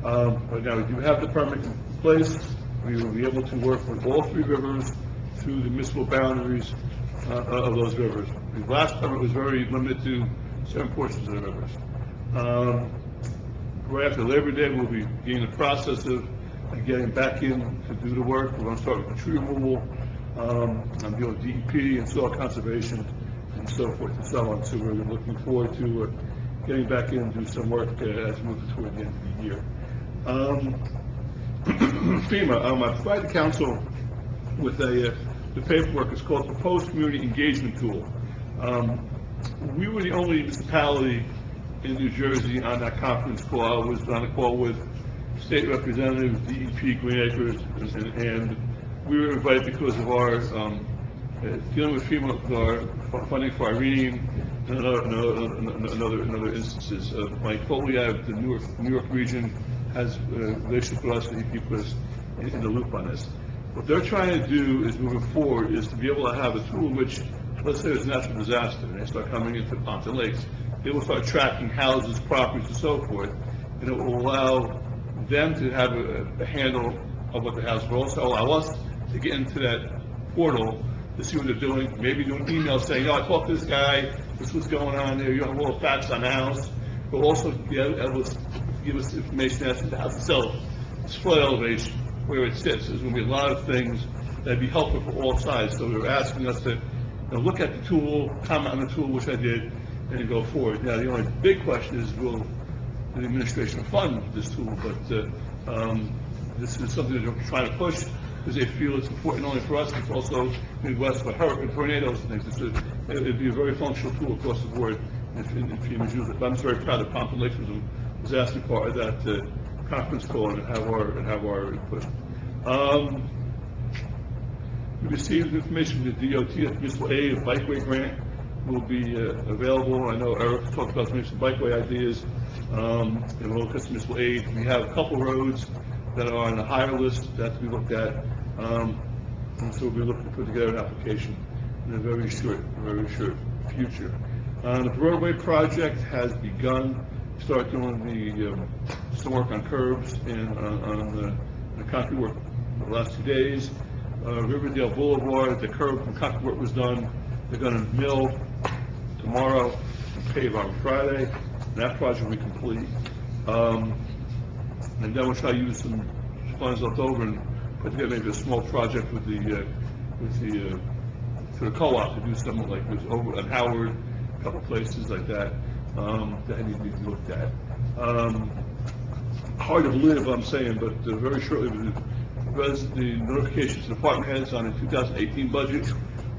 But now we do have the permit in place. We will be able to work with all three rivers through the municipal boundaries of those rivers. The last permit was very limited to certain portions of the rivers. Right after Labor Day, we'll be beginning the process of getting back in to do the work. We're going to start with the tree removal, I'm dealing with DEP and soil conservation and so forth and so on. So we're looking forward to getting back in and do some work as we move toward the end of the year. FEMA, I provided the council with the paperwork. It's called Proposed Community Engagement Tool. We were the only municipality in New Jersey on that conference call. I was on a call with state representatives, DEP, Green Acres, and we were invited because of our dealing with FEMA, with our funding for Irene and other instances. Mike Foley out of the New York region has a relationship with us, and he keeps us in the loop on this. What they're trying to do is, moving forward, is to be able to have a tool in which, let's say there's a natural disaster, and they start coming into Pompton Lakes. They will start tracking houses, properties, and so forth, and it will allow them to have a handle of what the house will also allow us to get into that portal to see what they're doing, maybe do an email saying, I talked to this guy, this was going on there, you have a little facts on the house, but also give us information as to the house itself, its flood elevation, where it sits. There's going to be a lot of things that'd be helpful for all sides. So they're asking us to look at the tool, comment on the tool, which I did, and go forward. Now, the only big question is, will the administration fund this tool? But this is something that they're trying to push because they feel it's important not only for us, but also Midwest for hurricane, tornadoes, and things. It'd be a very functional tool across the board if FEMA's use it. But I'm very proud that Pompton Lakes was asking part of that conference call and have our input. We received information from the DOT, municipal aid, a bikeway grant. will be available. I know Eric talked about some bikeway ideas, and we'll look at some municipal aid. We have a couple roads that are on the higher list that have to be looked at, and so we'll be looking to put together an application in a very short future. The Broadway project has begun. Start doing some work on curbs and on the concrete work the last 2 days. Riverdale Boulevard, the curb and concrete work was done. They're going to mill tomorrow and pave on Friday. And that project will be complete. And then we'll try to use some funds left over and put together maybe a small project with the co-op to do something like this over at Howard, a couple places like that. That need to be looked at. Hard to believe what I'm saying, but very shortly, the notifications to department heads on the 2018 budget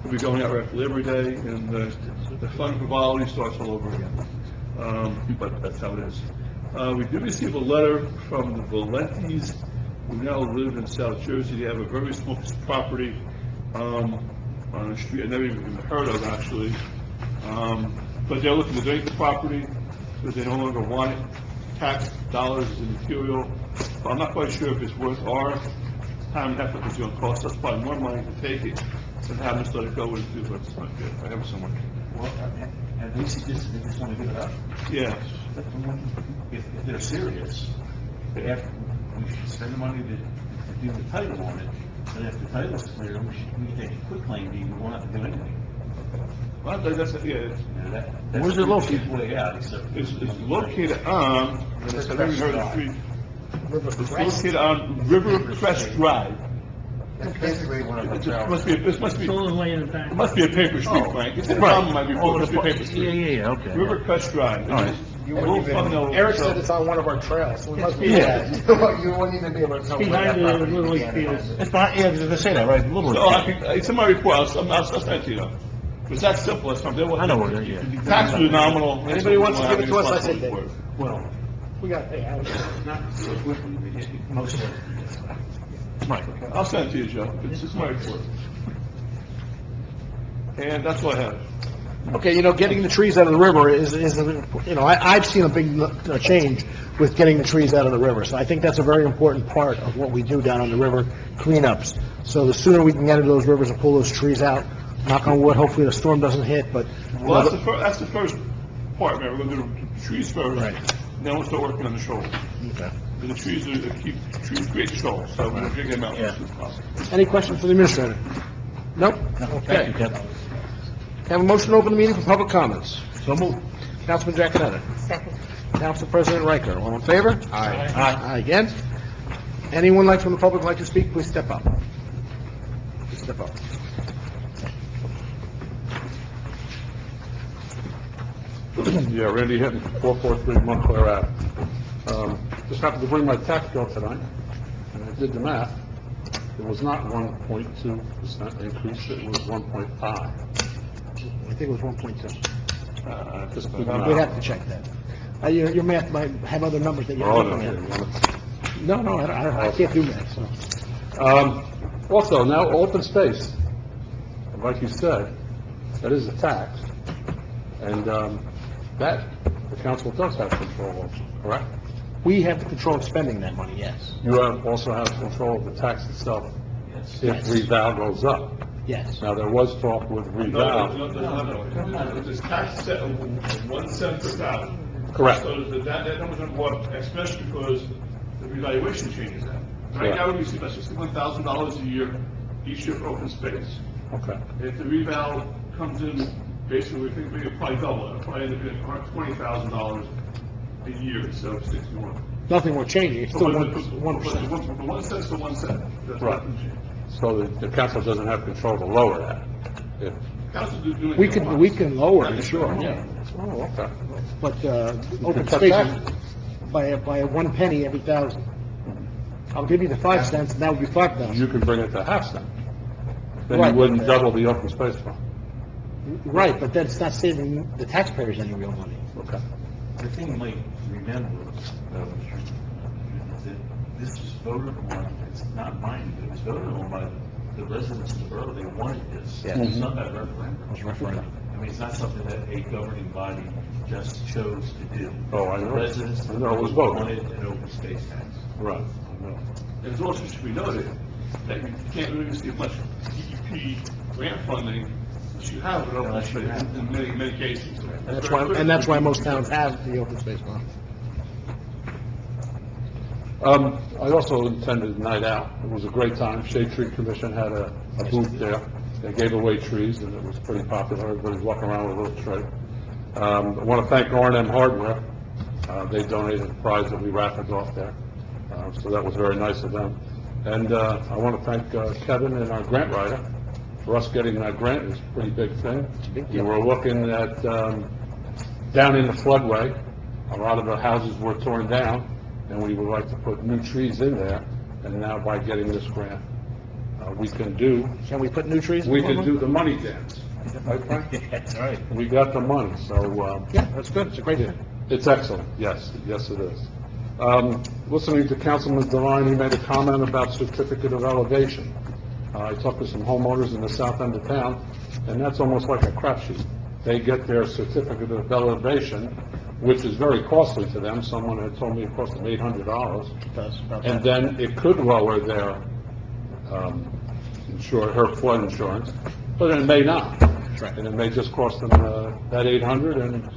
will be going out right after Labor Day, and the fund frivolity starts all over again. But that's how it is. We did receive a letter from the Valentis, who now live in South Jersey. They have a very small piece of property on a street I never even heard of, actually. But they're looking to donate the property because they no longer want it. Tax dollars is immaterial. But I'm not quite sure if it's worth our time and effort. It's going to cost us probably more money to take it than having us let it go and do what's not good. I have someone. Well, and they suggested they just want to give it up. Yeah. If they're serious, we should spend the money to do the title on it. And if the title's clear, we can take a quick claim deed. We won't have to do anything. Well, that's Where's it located? Way out, except it's located on, and it's never heard of the street. It's located on Rivercrest Drive. That's basically one of the This must be, It's all the way in the back. it must be a paper street, Frank. It's a problem, might be, it must be a paper street. Yeah, okay. Rivercrest Drive. All right. You wouldn't even, Eric said it's on one of our trails, so we must be. Yeah. you wouldn't even be able to tell. Behind the Little League field. It's not, yeah, they say that, right? Little. So it's in my report, I'll send it to you. It's that simple, it's something. I know what it is, yeah. Tax was nominal. Anybody wants to give it to us, I said that. Well, We got, hey, Alex. not so quickly, most of it. Right. I'll send it to you, Joe. It's my report. And that's what I have. Okay, getting the trees out of the river is I've seen a big change with getting the trees out of the river. So I think that's a very important part of what we do down on the river cleanups. So the sooner we can get into those rivers and pull those trees out, knock on wood, hopefully the storm doesn't hit, but. Well, that's the first part, man. We're going to do the trees first. Right. Then we'll start working on the shoals. Okay. The trees create shoals, so we're going to dig them out as soon as possible. Any questions for the administrator? Nope? Thank Okay. you, Kevin. Have a motion to open the meeting for public comments. So moved. Councilman Jaconetta. Second. Council President Riker. All in favor? Aye. Aye again. Anyone like from the public like to speak, please step up. Please step up. Yeah, Randy Hinton, 443 Montclair Ave. Just happened to bring my tax bill tonight, and I did the math. It was not 1.2% increase, it was 1.5. I think it was 1.2. Just We'd have to check that. Your math might have other numbers that you're looking at. No, I can't do math, so. Also, now, open space, like you said, that is a tax, and that the council does have control of, correct? We have the control of spending that money, yes. You also have control of the tax itself if Yes. reval goes up. Yes. Now, there was talk with reval. No. There's tax set of 1 cent per thousand. Correct. So that number's going to go up, especially because the revaluation changes that. Right Correct. now, we receive about $61,000 a year each year for open space. Okay. If the reval comes in, basically, we think we could probably double it. It'll probably end up being $20,000 a year instead of 61. Nothing will change, it's still But 1%. the 1 cent's the 1 cent. That's Right. nothing changed. So the council doesn't have control to lower that? If- Council do anything We they can, want. we can lower it, sure, yeah. Oh, okay. But, open cut space, that. by 1 penny every 1,000. I'll give you the 5 cents, and that would be 5,000. You can bring it to half cent. Then Right. you wouldn't double the open space fund. Right, but that's not saving the taxpayers any real money. Okay. The thing you might remember, is that this was voted on, it's not mine, but it was voted on by the residents of the borough, they wanted this. Yes. It's not that referendum. It was referendum. mean, it's not something that a governing body just chose to do. Oh, I know. The residents I know, it was voted. wanted an open space tax. Right, I know. It also should be noted that you can't really receive much DEP grant funding as you have in open space in many cases. And that's why most towns have the open space law. I also attended Night Out. It was a great time. Shade Tree Commission had a booth there. They gave away trees, and it was pretty popular. Everybody's walking around with a little tree. I want to thank R&M Hardware. They donated a prize that we raffled off there. So that was very nice of them. And I want to thank Kevin and our grant writer. For us getting that grant is a pretty big thing. We were looking at, down in the floodway, a lot of the houses were torn down, and we would like to put new trees in there. And now by getting this grant, we can do... Can we put new trees? We can do the money dance. Right, Frank? That's right. We got the money, so... Yeah, that's good. It's a great thing. It's excellent, yes, yes it is. Listening to Councilman Devine, he made a comment about certificate of elevation. I talked to some homeowners in the south end of town, and that's almost like a crapshoot. They get their certificate of elevation, which is very costly to them. Someone had told me it cost them $800. And then it could lower their her flood insurance, but it may not. And it may just cost them that $800 and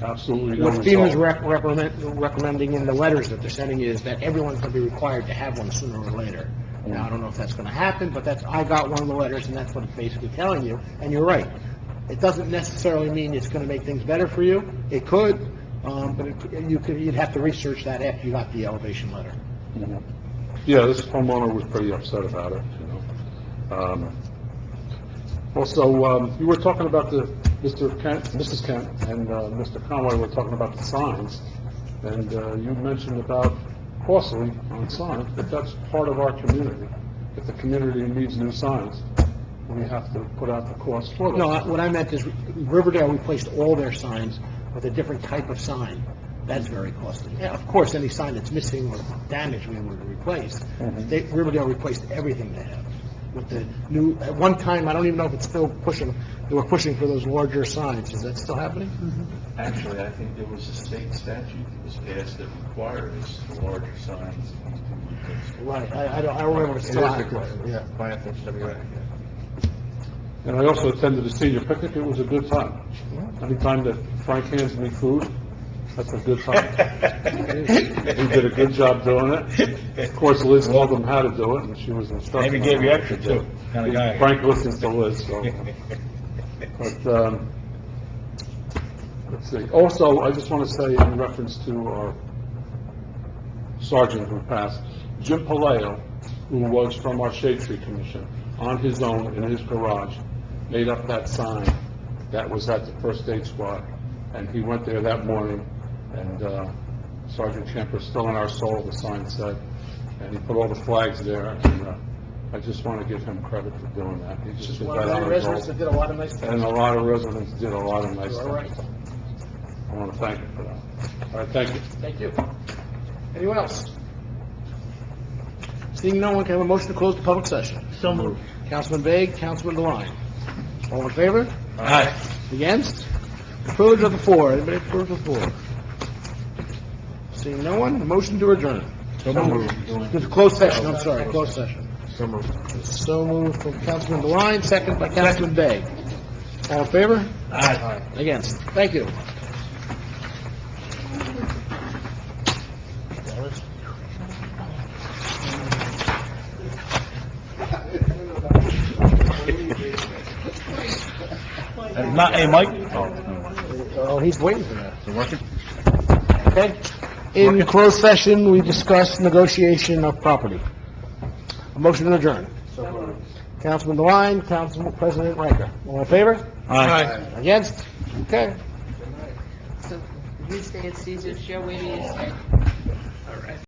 absolutely no What FEMA's result. recommending in the letters that they're sending is that everyone's going to be required to have one sooner or later. Now, I don't know if that's going to happen, but I got one of the letters, and that's what it's basically telling you. And you're right. It doesn't necessarily mean it's going to make things better for you. It could, but you'd have to research that after you got the elevation letter. Mhm. Yeah, this homeowner was pretty upset about it, you know. Also, you were talking about Mrs. Kent and Mr. Conway were talking about the signs, and you mentioned about costly on signs, but that's part of our community. If the community needs new signs, we have to put out the cost for them. No, what I meant is Riverdale replaced all their signs with a different type of sign. That's very costly. Yeah, of course, any sign that's missing or damaged we would replace. Riverdale replaced everything they have with the new, at one time, I don't even know if it's still pushing, they were pushing for those larger signs. Is that still happening? Actually, I think there was a state statute that was passed that requires the larger signs to be replaced. Right, I don't remember if it's still happening. Yeah, by FHWA. And I also attended the senior picnic. It was a good time. Anytime that Frank hands me food, that's a good time. He did a good job doing it. Of course, Liz told him how to do it, and she was instructing. Maybe gave you extra, too. Kind of guy. Frank listens to Liz, so. But, let's see. Also, I just want to say in reference to our sergeant who passed, Jim Paleo, who was from our Shade Tree Commission, on his own in his garage, made up that sign that was at the first aid squad. And he went there that morning, and Sergeant Kemper's still in our soul, the sign said, and he put all the flags there, and I just want to give him credit for doing that. He just did One that of on the his residents that own. did a lot of nice things. And a lot of residents did a lot of nice All right. things. I want to thank him for that. All right, thank you. Thank you. Anyone else? Seeing no one, can I have a motion to close the public session? So moved. Councilman Vague, Councilman DeLine. All in favor? Aye. Against? Privilege of the floor. Anybody have privilege of the floor? Seeing no one, motion to adjourn. So moved. It's a closed session, I'm sorry, closed session. So moved. So moved from Councilman DeLine, second by Councilman Vague. All in favor? Aye. Against? Thank you. Not, hey, Mike? Oh, he's waiting for that. Is it working? Okay. In closed session, we discussed negotiation of property. A motion to adjourn. Councilman DeLine, Council President Riker. All in favor? Aye. Against? Okay. So, we stay at Caesar's, Joe, where do you stay?